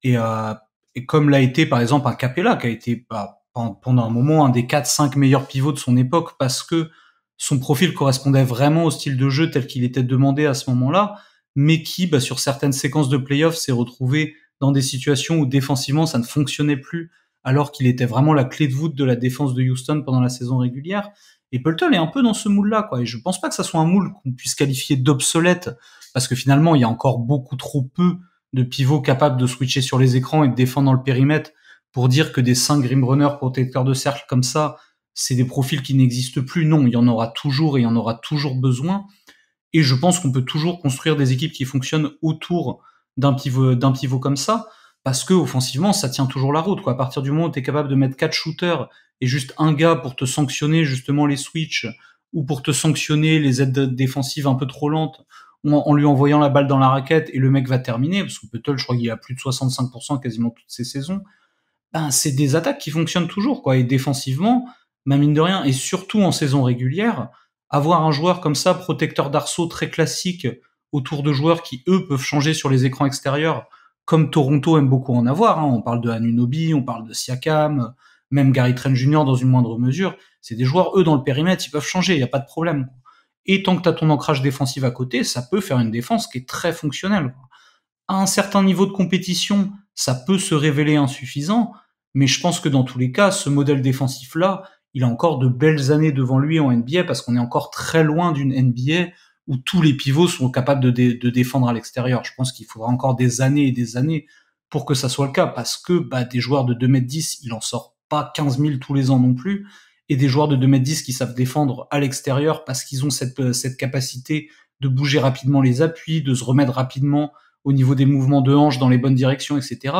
Et, euh, et comme l'a été par exemple un Capella, qui a été pendant un moment un des 4-5 meilleurs pivots de son époque parce que son profil correspondait vraiment au style de jeu tel qu'il était demandé à ce moment-là, mais qui, sur certaines séquences de playoffs, s'est retrouvé dans des situations où défensivement ça ne fonctionnait plus, alors qu'il était vraiment la clé de voûte de la défense de Houston pendant la saison régulière. Et Pöltl est un peu dans ce moule-là, quoi. Et je pense pas que ça soit un moule qu'on puisse qualifier d'obsolète, parce que finalement, il y a encore beaucoup trop peu de pivots capables de switcher sur les écrans et de défendre dans le périmètre pour dire que des 5 rim runners protecteurs de cercle comme ça, c'est des profils qui n'existent plus. Non, il y en aura toujours et il y en aura toujours besoin. Et je pense qu'on peut toujours construire des équipes qui fonctionnent autour d'un pivot comme ça, parce que offensivement, ça tient toujours la route, quoi. À partir du moment où tu es capable de mettre 4 shooters et juste un gars pour te sanctionner justement les switches ou pour te sanctionner les aides défensives un peu trop lentes en lui envoyant la balle dans la raquette et le mec va terminer, parce que Pöltl, je crois qu'il a plus de 65% quasiment toutes ses saisons, c'est des attaques qui fonctionnent toujours, quoi. Et défensivement, mine de rien, et surtout en saison régulière, avoir un joueur comme ça, protecteur d'arceau très classique, autour de joueurs qui, eux, peuvent changer sur les écrans extérieurs, comme Toronto aime beaucoup en avoir, hein. On parle de Anunoby, on parle de Siakam, même Gary Trent Jr. dans une moindre mesure. C'est des joueurs, eux, dans le périmètre, ils peuvent changer, il n'y a pas de problème. Et tant que tu as ton ancrage défensif à côté, ça peut faire une défense qui est très fonctionnelle. À un certain niveau de compétition, ça peut se révéler insuffisant, mais je pense que dans tous les cas, ce modèle défensif-là, il a encore de belles années devant lui en NBA, parce qu'on est encore très loin d'une NBA où tous les pivots sont capables de défendre à l'extérieur. Je pense qu'il faudra encore des années et des années pour que ça soit le cas, parce que des joueurs de 2m10, il en sort pas 15 000 tous les ans non plus, et des joueurs de 2m10 qui savent défendre à l'extérieur parce qu'ils ont cette capacité de bouger rapidement les appuis, de se remettre rapidement au niveau des mouvements de hanche dans les bonnes directions, etc.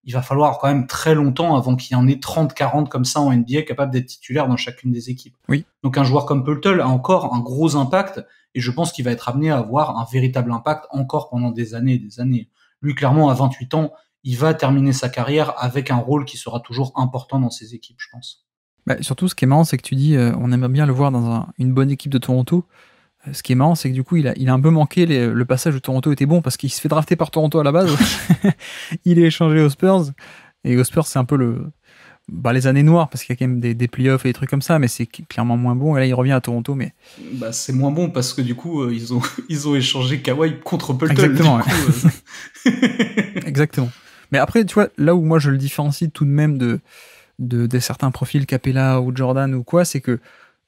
Il va falloir quand même très longtemps avant qu'il y en ait 30-40 comme ça en NBA capables d'être titulaires dans chacune des équipes. Oui. Donc un joueur comme Pöltl a encore un gros impact, et je pense qu'il va être amené à avoir un véritable impact encore pendant des années et des années. Lui, clairement, à 28 ans, il va terminer sa carrière avec un rôle qui sera toujours important dans ses équipes, je pense. Surtout, ce qui est marrant, c'est que tu dis on aimerait bien le voir dans une bonne équipe de Toronto. Ce qui est marrant, c'est que du coup, il a un peu manqué le passage où Toronto était bon, parce qu'il se fait drafter par Toronto à la base. Il est échangé aux Spurs. Et aux Spurs, c'est un peu les années noires, parce qu'il y a quand même des playoffs et des trucs comme ça, mais c'est clairement moins bon. Et là, il revient à Toronto. Mais c'est moins bon parce que du coup, ils ont échangé Kawhi contre Pöltl. Exactement. Exactement. Mais après, tu vois, là où moi je le différencie tout de même de certains profils Capella ou Jordan ou quoi, c'est que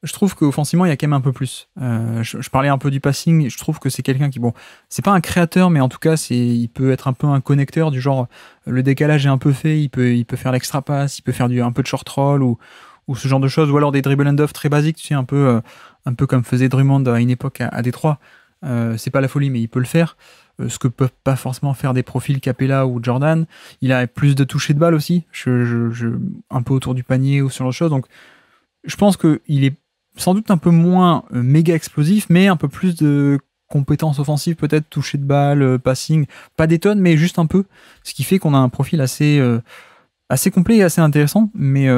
je trouve qu'offensivement, il y a quand même un peu plus. Je parlais un peu du passing, je trouve que c'est quelqu'un qui, bon, c'est pas un créateur, mais en tout cas, il peut être un peu un connecteur du genre, le décalage est un peu fait, il peut faire l'extra pass, il peut faire un peu de short roll ou ce genre de choses, ou alors des dribble and off très basiques, tu sais, un peu comme faisait Drummond à une époque à Détroit. C'est pas la folie, mais il peut le faire. Ce que peuvent pas forcément faire des profils Capella ou Jordan. Il a plus de toucher de balle aussi, un peu autour du panier ou ce genre de choses. Donc, je pense qu'il est sans doute un peu moins méga explosif, mais un peu plus de compétences offensives, peut-être toucher de balle, passing, pas des tonnes, mais juste un peu. Ce qui fait qu'on a un profil assez complet et assez intéressant. Mais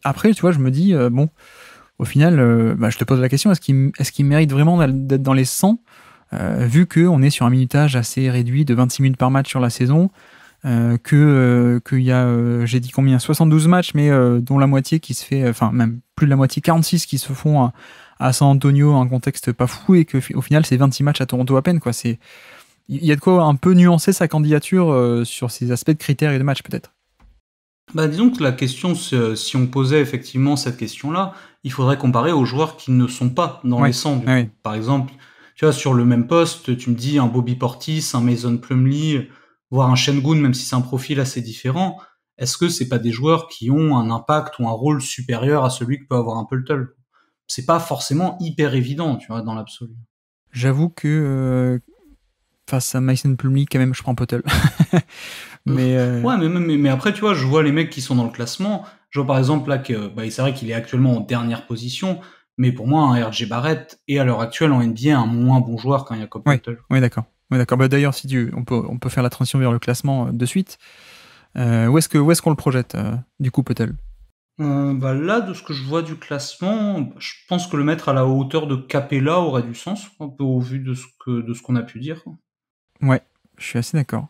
après, tu vois, je me dis, bon, au final, je te pose la question, est-ce qu'il mérite vraiment d'être dans les 100 vu qu'on est sur un minutage assez réduit de 26 minutes par match sur la saison, qu'il y a, j'ai dit combien, 72 matchs, mais dont la moitié qui se fait, enfin même plus de la moitié, 46 qui se font à San Antonio, un contexte pas fou, et qu'au final c'est 26 matchs à Toronto à peine, quoi. Il y a de quoi un peu nuancer sa candidature sur ces aspects de critères et de matchs, peut-être. Disons que la question, si on posait effectivement cette question-là, il faudrait comparer aux joueurs qui ne sont pas dans les 100. Par exemple, tu vois, sur le même poste, tu me dis un Bobby Portis, un Mason Plumlee, voire un Şengün, même si c'est un profil assez différent. Est-ce que c'est pas des joueurs qui ont un impact ou un rôle supérieur à celui que peut avoir un Poeltl? C'est pas forcément hyper évident, tu vois, dans l'absolu. J'avoue que face à Mason Plumlee, quand même, je prends Poeltl. Ouais, mais après, tu vois, je vois les mecs qui sont dans le classement. Je vois par exemple là que c'est vrai qu'il est actuellement en dernière position, mais pour moi, un RJ Barrett est à l'heure actuelle en NBA un moins bon joueur qu'un Jakob Poeltl. Oui, d'accord. D'ailleurs, si on peut faire la transition vers le classement de suite. Où est-ce qu'on le projette, du coup, Poeltl? Là, de ce que je vois du classement, je pense que le mettre à la hauteur de Capella aurait du sens, un peu au vu de ce qu'on a pu dire. Ouais, je suis assez d'accord.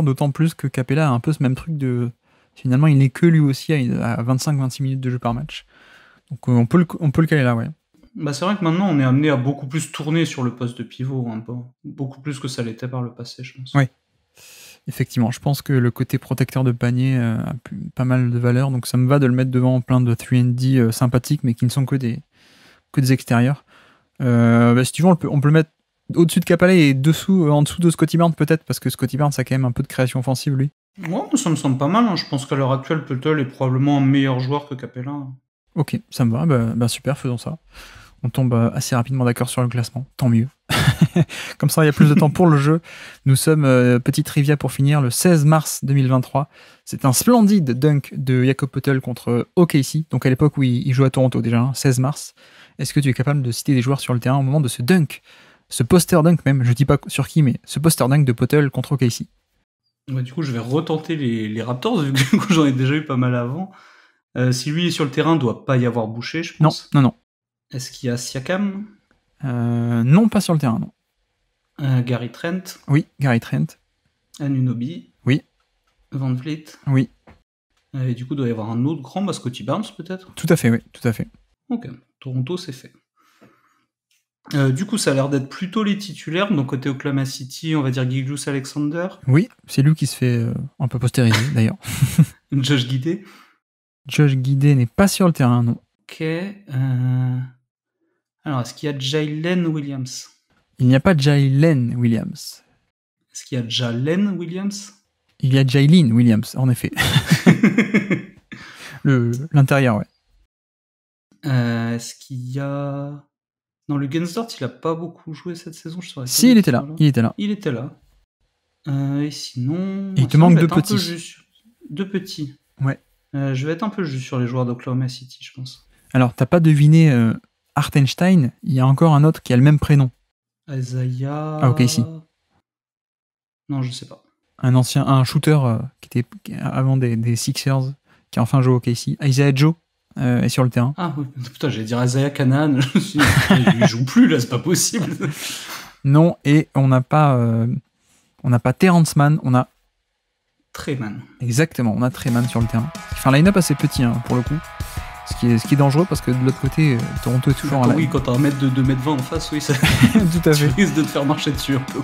D'autant plus que Capella a un peu ce même truc de... Finalement, il n'est que lui aussi à 25-26 minutes de jeu par match. Donc on peut le caler là, ouais. C'est vrai que maintenant, on est amené à beaucoup plus tourner sur le poste de pivot, un peu. Beaucoup plus que ça l'était par le passé, je pense. Oui, effectivement. Je pense que le côté protecteur de panier a pas mal de valeur, donc ça me va de le mettre devant plein de 3&D sympathiques, mais qui ne sont que des extérieurs. Si tu veux, on peut le mettre au-dessus de Capella et en dessous de Scottie Barnes peut-être, parce que Scottie Barnes a quand même un peu de création offensive, lui. Ouais, ça me semble pas mal, hein. Je pense qu'à l'heure actuelle, Poeltl est probablement un meilleur joueur que Capella. Ok, ça me va, super, faisons ça. On tombe assez rapidement d'accord sur le classement, tant mieux. Comme ça, il y a plus de temps pour le jeu. Nous sommes, petite trivia pour finir, le 16 mars 2023. C'est un splendide dunk de Jakob Poeltl contre OKC, donc à l'époque où il jouait à Toronto déjà, 16 mars. Est-ce que tu es capable de citer des joueurs sur le terrain au moment de ce dunk? Ce poster dunk même, je dis pas sur qui, mais ce poster dunk de Poeltl contre OKC. Du coup, je vais retenter les Raptors, vu que j'en ai déjà eu pas mal avant. Si lui est sur le terrain, doit pas y avoir Boucher, je pense. Non. Est-ce qu'il y a Siakam? Non, pas sur le terrain, non. Gary Trent? Oui, Gary Trent. Anunoby? Oui. Van Vliet? Oui. Et du coup, il doit y avoir un autre grand, Scottie Barnes, peut-être? Tout à fait, oui, tout à fait. Ok, Toronto, c'est fait. Du coup, ça a l'air d'être plutôt les titulaires. Donc, côté Oklahoma City, on va dire Gilgeous-Alexander. Oui, c'est lui qui se fait un peu postériser, d'ailleurs. Josh Giddey. Josh Giddey n'est pas sur le terrain, non. Ok. Alors, est-ce qu'il y a Jalen Williams? Il n'y a pas Jalen Williams. Est-ce qu'il y a Jalen Williams? Il y a Jalen Williams, en effet. L'intérieur, ouais. Est-ce qu'il y a... Non, le Gensdort, il a pas beaucoup joué cette saison, je saurais. Si, il était là. Il était là. Et sinon... Et il te manque deux petits. Deux petits. Ouais. Je vais être un peu juste sur les joueurs d'Oklahoma City, je pense. Alors, t'as pas deviné Hartenstein, il y a encore un autre qui a le même prénom. Isaiah... Ah, ok, si. Non, je sais pas. Un shooter qui était avant des Sixers, qui a enfin joué au KC. Isaiah Joe est sur le terrain. Ah oui, putain, j'allais dire Isaiah Canaan. Il joue plus, là, c'est pas possible. Non, et on n'a pas Terrence Mann, on a Treman. Exactement, on a Treman sur le terrain. Il fait un line-up assez petit, pour le coup. Ce qui est dangereux parce que de l'autre côté, Toronto est toujours oui, quand t'as un mètre de 2,20 m en face, oui, ça. Tout à fait. Tu risques de te faire marcher dessus un peu.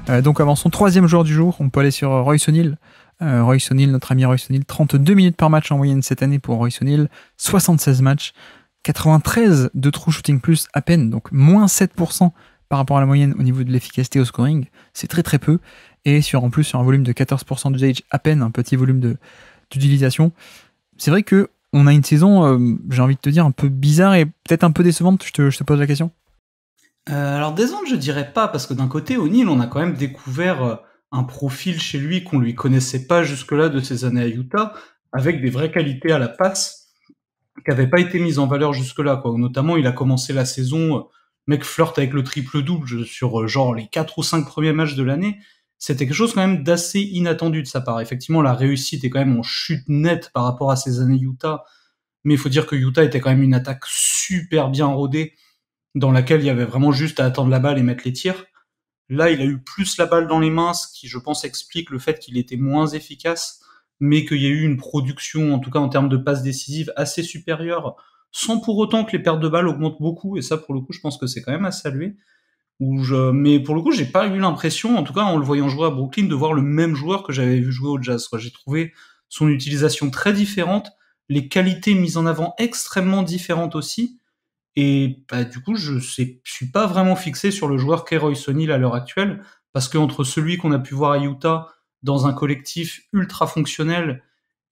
Donc avant son 3e joueur du jour, on peut aller sur Royce O'Neal. Royce O'Neal, notre ami Royce O'Neal, 32 minutes par match en moyenne cette année pour Royce O'Neal, 76 matchs, 93 de true shooting plus à peine, donc moins 7% par rapport à la moyenne au niveau de l'efficacité au scoring, c'est très très peu, et en plus sur un volume de 14% d'usage à peine, un petit volume d'utilisation. C'est vrai que on a une saison, j'ai envie de te dire, un peu bizarre et peut-être un peu décevante, je te pose la question. Alors décevante, je dirais pas, parce que d'un côté, O'Neal, on a quand même découvert un profil chez lui qu'on lui connaissait pas jusque-là de ses années à Utah, avec des vraies qualités à la passe qui n'avaient pas été mises en valeur jusque-là, quoi. Notamment, il a commencé la saison, mec flirte avec le triple-double sur genre les 4 ou 5 premiers matchs de l'année. C'était quelque chose quand même d'assez inattendu de sa part. Effectivement, la réussite est quand même en chute nette par rapport à ses années Utah, mais il faut dire que Utah était quand même une attaque super bien rodée, dans laquelle il y avait vraiment juste à attendre la balle et mettre les tirs. Là, il a eu plus la balle dans les mains, ce qui, je pense, explique le fait qu'il était moins efficace, mais qu'il y a eu une production, en tout cas en termes de passes décisives, assez supérieure, sans pour autant que les pertes de balles augmentent beaucoup, et ça, pour le coup, je pense que c'est quand même à saluer. Mais pour le coup, j'ai pas eu l'impression, en tout cas en le voyant jouer à Brooklyn, de voir le même joueur que j'avais vu jouer au Jazz. J'ai trouvé son utilisation très différente, les qualités mises en avant extrêmement différentes aussi, et bah, du coup, je suis pas vraiment fixé sur le joueur qu'est Royce O'Neal à l'heure actuelle, parce qu'entre celui qu'on a pu voir à Utah dans un collectif ultra fonctionnel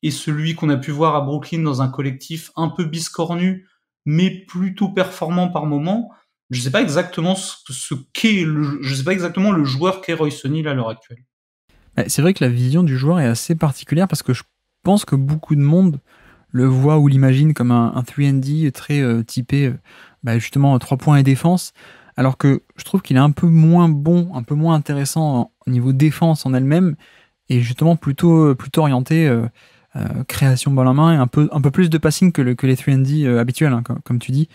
et celui qu'on a pu voir à Brooklyn dans un collectif un peu biscornu, mais plutôt performant par moment, je sais pas exactement je sais pas exactement le joueur qu'est Royce O'Neal à l'heure actuelle. C'est vrai que la vision du joueur est assez particulière parce que je pense que beaucoup de monde le voit ou l'imagine comme un 3&D très typé justement 3 points et défense, alors que je trouve qu'il est un peu moins bon, un peu moins intéressant au niveau défense en elle-même, et justement plutôt orienté création balle en main et un peu plus de passing que les 3&D habituels, hein, comme tu dis.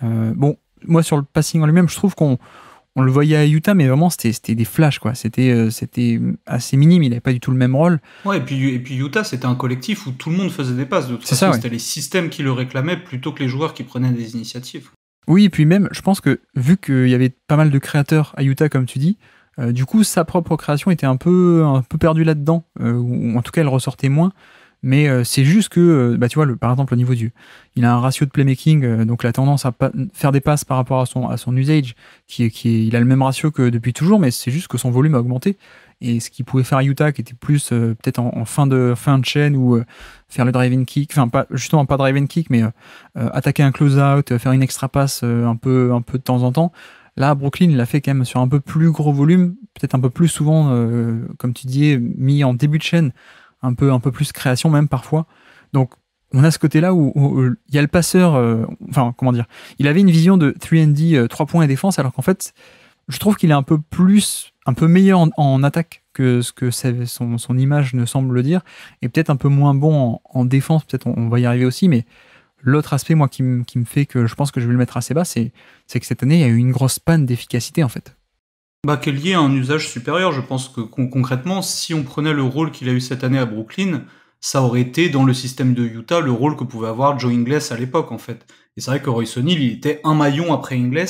Bon, moi sur le passing en lui-même, je trouve qu'on le voyait à Utah, mais vraiment c'était des flashs, quoi. C'était assez minime, il n'avait pas du tout le même rôle. Ouais, et puis Utah, c'était un collectif où tout le monde faisait des passes. De toute C'est façon, ça, ouais. c'était les systèmes qui le réclamaient plutôt que les joueurs qui prenaient des initiatives. Oui, et puis même, je pense que vu qu'il y avait pas mal de créateurs à Utah, comme tu dis, du coup, sa propre création était un peu perdue là-dedans, ou en tout cas, elle ressortait moins. Mais c'est juste que, tu vois, par exemple, au niveau il a un ratio de playmaking, donc la tendance à faire des passes par rapport à son usage, il a le même ratio que depuis toujours, mais c'est juste que son volume a augmenté. Et ce qu'il pouvait faire à Utah, qui était plus peut-être en fin de chaîne, ou faire le drive-in kick, enfin pas drive-in kick, mais attaquer un close-out, faire une extra passe un peu de temps en temps. Là, Brooklyn, il l'a fait quand même sur un peu plus gros volume, peut-être un peu plus souvent, comme tu disais, mis en début de chaîne, un peu plus création même parfois. Donc on a ce côté-là où il y a le passeur, comment dire, il avait une vision de 3&D, 3 points et défense, alors qu'en fait, je trouve qu'il est un peu meilleur en attaque que ce que son image ne semble le dire, et peut-être un peu moins bon en défense, peut-être on va y arriver aussi, mais l'autre aspect, moi, qui me fait que je pense que je vais le mettre assez bas, c'est que cette année, il y a eu une grosse panne d'efficacité, en fait. Qui est lié à un usage supérieur. Je pense que concrètement, si on prenait le rôle qu'il a eu cette année à Brooklyn, ça aurait été dans le système de Utah le rôle que pouvait avoir Joe Ingles à l'époque, en fait. Et c'est vrai que Royce O'Neal, il était un maillon après Ingles,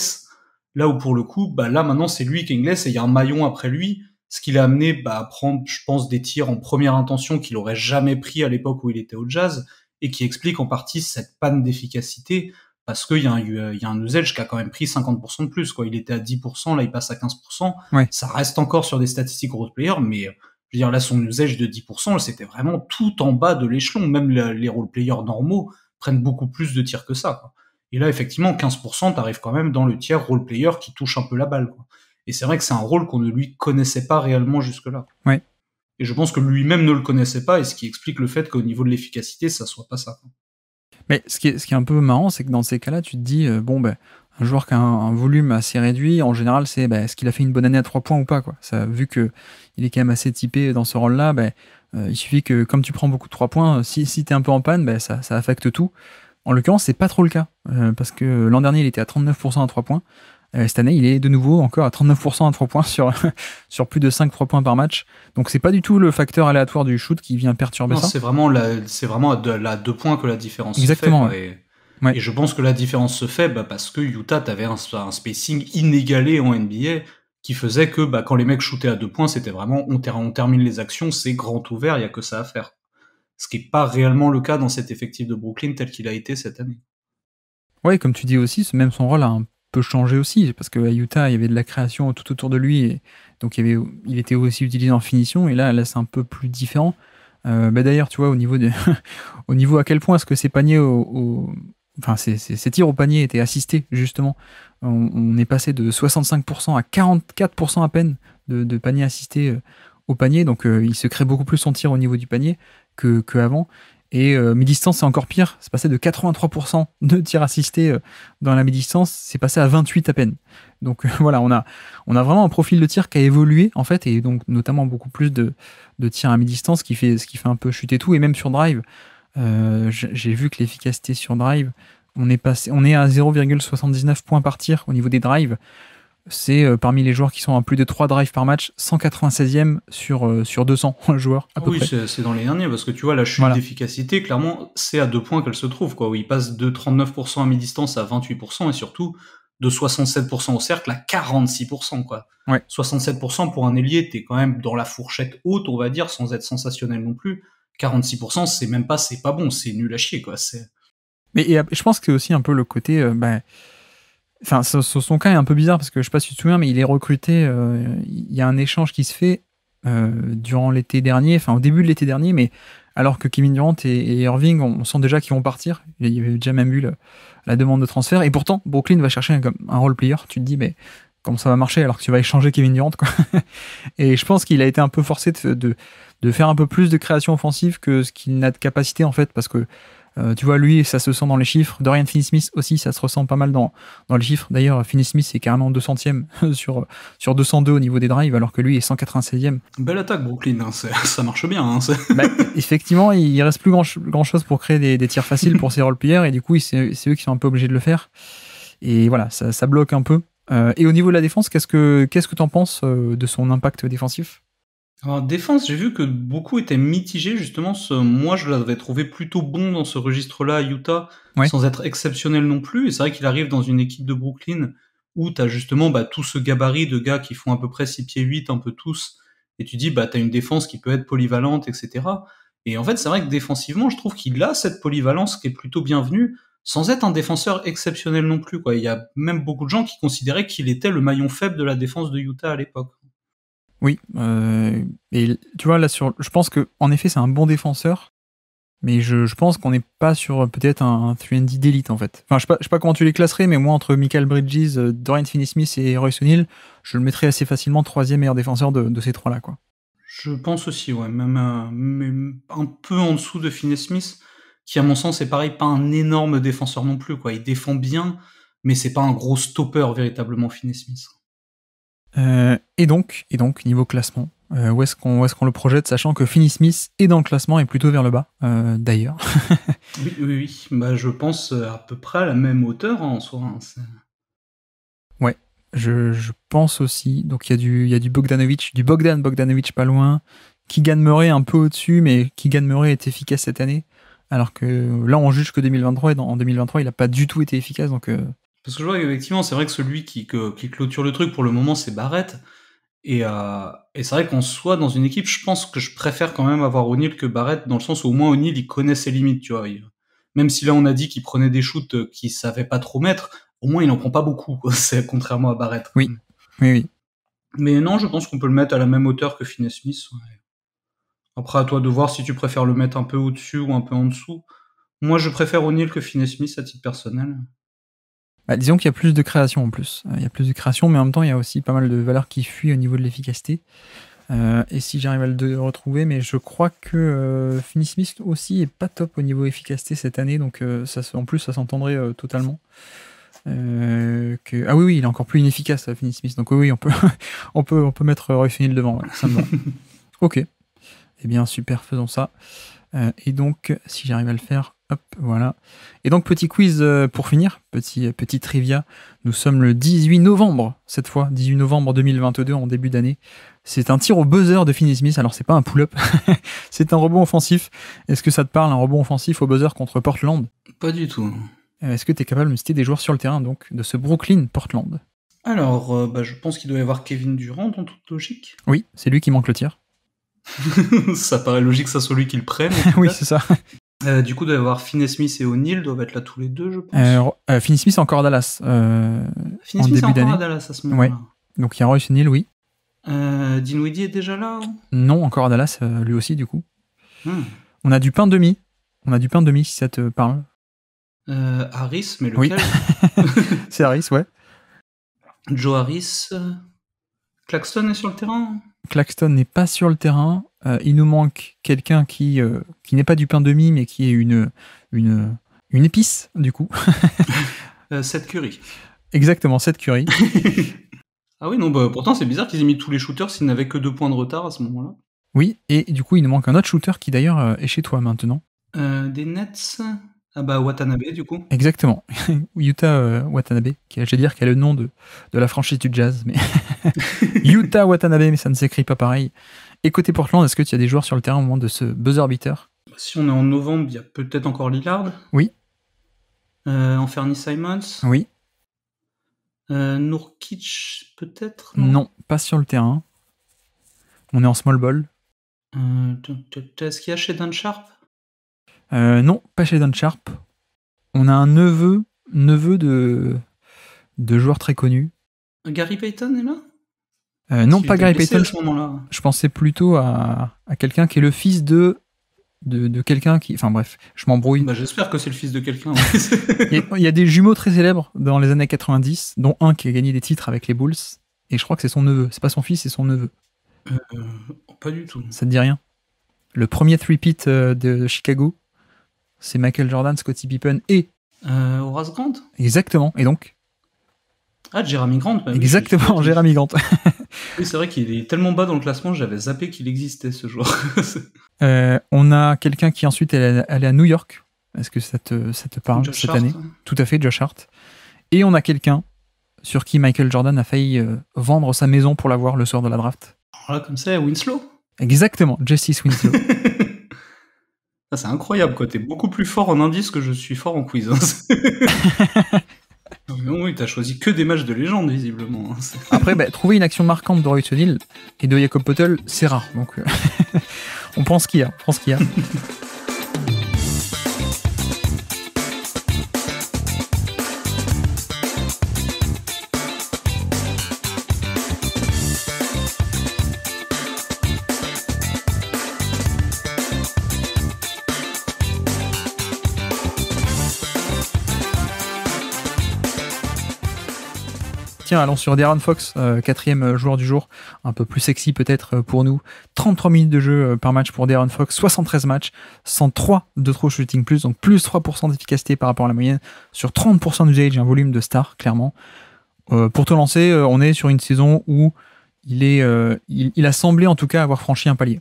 là où pour le coup, là maintenant c'est lui qui est Ingles et il y a un maillon après lui, ce qui l'a amené à prendre, je pense, des tirs en première intention qu'il aurait jamais pris à l'époque où il était au Jazz, et qui explique en partie cette panne d'efficacité, parce qu'il y a un usage qui a quand même pris 50% de plus, quoi. Il était à 10%, là il passe à 15%. Ouais. Ça reste encore sur des statistiques role player, mais je veux dire, là son usage de 10%, c'était vraiment tout en bas de l'échelon. Même les role players normaux prennent beaucoup plus de tirs que ça, quoi. Et là, effectivement, 15%, t'arrives quand même dans le tiers role player qui touche un peu la balle, quoi. Et c'est vrai que c'est un rôle qu'on ne lui connaissait pas réellement jusque-là. Ouais. Et je pense que lui-même ne le connaissait pas, et ce qui explique le fait qu'au niveau de l'efficacité, ça soit pas ça, quoi. Mais ce qui est un peu marrant, c'est que dans ces cas-là, tu te dis, un joueur qui a un volume assez réduit, en général, c'est est-ce qu'il a fait une bonne année à 3 points ou pas, quoi. Ça, vu qu'il est quand même assez typé dans ce rôle-là, il suffit que, comme tu prends beaucoup de 3 points, si t'es un peu en panne, ça affecte tout. En l'occurrence, c'est pas trop le cas, parce que l'an dernier, il était à 39% à 3 points. Cette année, il est de nouveau encore à 39% à 3 points sur plus de 5 3 points par match. Donc c'est pas du tout le facteur aléatoire du shoot qui vient perturber ça. C'est vraiment à 2 points que la différence Exactement, se fait. Et je pense que la différence se fait parce que Utah, t'avais un spacing inégalé en NBA qui faisait que quand les mecs shootaient à 2 points, c'était vraiment on termine les actions, c'est grand ouvert, il y a que ça à faire. Ce qui est pas réellement le cas dans cet effectif de Brooklyn tel qu'il a été cette année. Ouais, comme tu dis aussi, même son rôle a un peu changé aussi, parce qu'à Utah, il y avait de la création tout autour de lui, et donc il était aussi utilisé en finition, et là c'est un peu plus différent. D'ailleurs, tu vois, au niveau au niveau à quel point est-ce que ces paniers enfin, ces tirs au panier étaient assistés, justement. On est passé de 65% à 44% à peine de paniers assistés au panier, donc il se crée beaucoup plus son tir au niveau du panier que avant. Et mi-distance, c'est encore pire. C'est passé de 83% de tirs assistés dans la mi-distance, c'est passé à 28 à peine. Donc voilà, on a vraiment un profil de tir qui a évolué, en fait, et donc notamment beaucoup plus de tirs à mi-distance, ce qui fait un peu chuter tout. Et même sur drive, j'ai vu que l'efficacité sur drive, on est à 0,79 points par tir au niveau des drives. C'est parmi les joueurs qui sont à plus de 3 drives par match, 196e sur 200 joueurs à peu près. Oui, c'est dans les derniers, parce que tu vois, la chute d'efficacité, clairement, c'est à 2 points qu'elle se trouve, quoi, où il passe de 39% à mi-distance à 28%, et surtout de 67% au cercle à 46%, quoi. Ouais. 67% pour un ailier, t'es quand même dans la fourchette haute, on va dire, sans être sensationnel non plus. 46%, c'est pas bon, c'est nul à chier, quoi. Mais je pense que c'est aussi un peu le côté... Enfin, son cas est un peu bizarre parce que je sais pas si tu te souviens, mais il est recruté. Il y a un échange qui se fait durant l'été dernier, enfin au début de l'été dernier, mais alors que Kevin Durant et Irving, on sent déjà qu'ils vont partir. Il y avait déjà même eu la demande de transfert, et pourtant Brooklyn va chercher un role player. Tu te dis, mais comment ça va marcher alors que tu vas échanger Kevin Durant, quoi. Et je pense qu'il a été un peu forcé de faire un peu plus de création offensive que ce qu'il n'a de capacité, en fait, parce que tu vois, lui, ça se sent dans les chiffres. Dorian Finney-Smith aussi, ça se ressent pas mal dans les chiffres. D'ailleurs, Finney-Smith est carrément 200e sur 202 au niveau des drives, alors que lui est 196e. Belle attaque, Brooklyn, hein, ça marche bien. Hein, effectivement, il reste plus grand chose pour créer des tirs faciles pour ces role-players, et du coup, c'est eux qui sont un peu obligés de le faire. Et voilà, ça bloque un peu. Et au niveau de la défense, qu'est-ce que t'en penses de son impact défensif ? Alors, défense, j'ai vu que beaucoup étaient mitigés, justement. Moi, je l'avais trouvé plutôt bon dans ce registre-là à Utah, sans être exceptionnel non plus. Et c'est vrai qu'il arrive dans une équipe de Brooklyn où t'as justement tout ce gabarit de gars qui font à peu près 6 pieds 8, un peu tous. Et tu dis, t'as une défense qui peut être polyvalente, etc. Et en fait, c'est vrai que défensivement, je trouve qu'il a cette polyvalence qui est plutôt bienvenue, sans être un défenseur exceptionnel non plus, quoi. Il y a même beaucoup de gens qui considéraient qu'il était le maillon faible de la défense de Utah à l'époque. Oui, et tu vois, là, je pense qu'en effet, c'est un bon défenseur, mais je pense qu'on n'est pas sur peut-être un 3&D d'élite, en fait. Enfin, je sais pas comment tu les classerais, mais moi, entre Michael Bridges, Dorian Finney-Smith et Royce O'Neal, je le mettrais assez facilement 3e meilleur défenseur de ces trois-là, quoi. Je pense aussi, ouais, même un peu en dessous de Finney-Smith, qui, à mon sens, est pareil, pas un énorme défenseur non plus, quoi. Il défend bien, mais c'est pas un gros stopper, véritablement, Finney-Smith. Et donc, niveau classement, où est-ce qu'on le projette, sachant que Finney-Smith est dans le classement et plutôt vers le bas, d'ailleurs. Oui. Je pense à peu près à la même hauteur, en soi. Hein, ouais, je pense aussi. Donc il y a du Bogdanovic, du Bogdanovic pas loin, Keegan Murray un peu au-dessus, mais Keegan Murray est efficace cette année, alors que là on juge que 2023, et en 2023 il n'a pas du tout été efficace, donc... Parce que je vois qu'effectivement, c'est vrai que celui qui clôture le truc pour le moment, c'est Barrett. Et c'est vrai qu'en soi, dans une équipe, je pense que je préfère quand même avoir O'Neal que Barrett, dans le sens où au moins O'Neal, il connaît ses limites, tu vois. Même si là, on a dit qu'il prenait des shoots qu'il savait pas trop mettre, au moins, il en prend pas beaucoup, quoi. C'est contrairement à Barrett. Oui. Mais non, je pense qu'on peut le mettre à la même hauteur que Finney-Smith. Ouais. Après, à toi de voir si tu préfères le mettre un peu au-dessus ou un peu en dessous. Moi, je préfère O'Neal que Finney-Smith à titre personnel. Disons qu'il y a plus de création en plus. Il y a plus de création, mais en même temps, il y a aussi pas mal de valeurs qui fuient au niveau de l'efficacité. Et si j'arrive à le retrouver, mais je crois que Finney-Smith aussi est pas top au niveau efficacité cette année, donc en plus, ça s'entendrait totalement. Ah oui, il est encore plus inefficace, Finney-Smith. Donc oui, on peut mettre Royce O'Neal devant. Ouais, ça me va. Ok. Eh bien, super, faisons ça. Et donc, si j'arrive à le faire, hop, voilà. Et donc, petit quiz pour finir, petit trivia. Nous sommes le 18 novembre, cette fois, 18 novembre 2022, en début d'année. C'est un tir au buzzer de Finney-Smith. Alors, c'est pas un pull-up, c'est un rebond offensif. Est-ce que ça te parle, un rebond offensif au buzzer contre Portland ? Pas du tout. Est-ce que tu es capable de me citer des joueurs sur le terrain, donc, de ce Brooklyn-Portland ? Alors, je pense qu'il doit y avoir Kevin Durant dans toute logique. Oui, c'est lui qui manque le tir. Ça paraît logique que ça soit lui qui le prenne. Oui, c'est ça. Du coup, il doit y avoir Finney Smith et O'Neal doivent être là tous les deux, je pense. Finney Smith est encore à Dallas. Finney en Smith est début encore d'année. à Dallas à ce moment-là. Ouais. Donc il y a Royce O'Neal, oui. Dinwiddie est déjà là. Non, encore à Dallas, lui aussi, du coup. Hmm. On a du pain demi. Si ça te parle. Harris, mais Oui. lequel? C'est Harris, ouais. Joe Harris. Claxton est sur le terrain? Claxton n'est pas sur le terrain. Il nous manque quelqu'un qui n'est pas du pain demi, mais qui est une épice, du coup. Seth Curry. Exactement, Seth Curry. Ah oui, non, pourtant c'est bizarre qu'ils aient mis tous les shooters s'ils n'avaient que 2 points de retard à ce moment-là. Oui, et du coup, il nous manque un autre shooter qui d'ailleurs est chez toi maintenant. Des Nets? Ah bah Watanabe, du coup. Exactement. Yuta Watanabe, j'allais dire qu'il a le nom de la franchise du Jazz, mais Yuta Watanabe, mais ça ne s'écrit pas pareil. Et côté Portland, est-ce que tu as des joueurs sur le terrain au moment de ce buzzer beater? Si on est en novembre, il y a peut-être encore Lillard. Oui. Anthony Simons. Oui. Nurkic, peut-être? Non, pas sur le terrain. On est en small ball. Est-ce qu'il y a chez Dan Sharp? Non, pas chez Dan Sharp. On a un neveu de joueurs très connus. Gary Payton est là? Non, pas Gary Payton. À ce moment-là. Je pensais plutôt à quelqu'un qui est le fils de quelqu'un qui... Enfin bref, je m'embrouille. J'espère que c'est le fils de quelqu'un. Il y a des jumeaux très célèbres dans les années 90, dont un qui a gagné des titres avec les Bulls, et je crois que c'est son neveu. C'est pas son fils, c'est son neveu. Pas du tout. Ça te dit rien? Le premier three-peat de Chicago, c'est Michael Jordan, Scottie Pippen et... Horace Grant? Exactement, et donc? Ah, Jeremy Grant. Exactement, oui, Jeremy Grant. Oui, c'est vrai qu'il est tellement bas dans le classement, j'avais zappé qu'il existait ce joueur. On a quelqu'un qui ensuite est allé à New York. Est-ce que ça te parle Josh cette Hart. année? Tout à fait, Josh Hart. Et on a quelqu'un sur qui Michael Jordan a failli vendre sa maison pour l'avoir le soir de la draft. Alors là, comme ça, Winslow. Exactement, Justice Winslow. Ça, c'est incroyable, quoi. T'es beaucoup plus fort en indice que je suis fort en quiz. Oui, t'as choisi que des matchs de légende, visiblement. Après, trouver une action marquante de Royce O'Neal et de Jakob Poeltl, c'est rare. Donc, on pense qu'il y a. Tiens, allons sur De'Aaron Fox, quatrième joueur du jour, un peu plus sexy peut-être pour nous. 33 minutes de jeu par match pour De'Aaron Fox, 73 matchs, 103 de true shooting plus, donc plus 3% d'efficacité par rapport à la moyenne, sur 30% d'usage, un volume de star, clairement. Pour te lancer, on est sur une saison où il a semblé en tout cas avoir franchi un palier.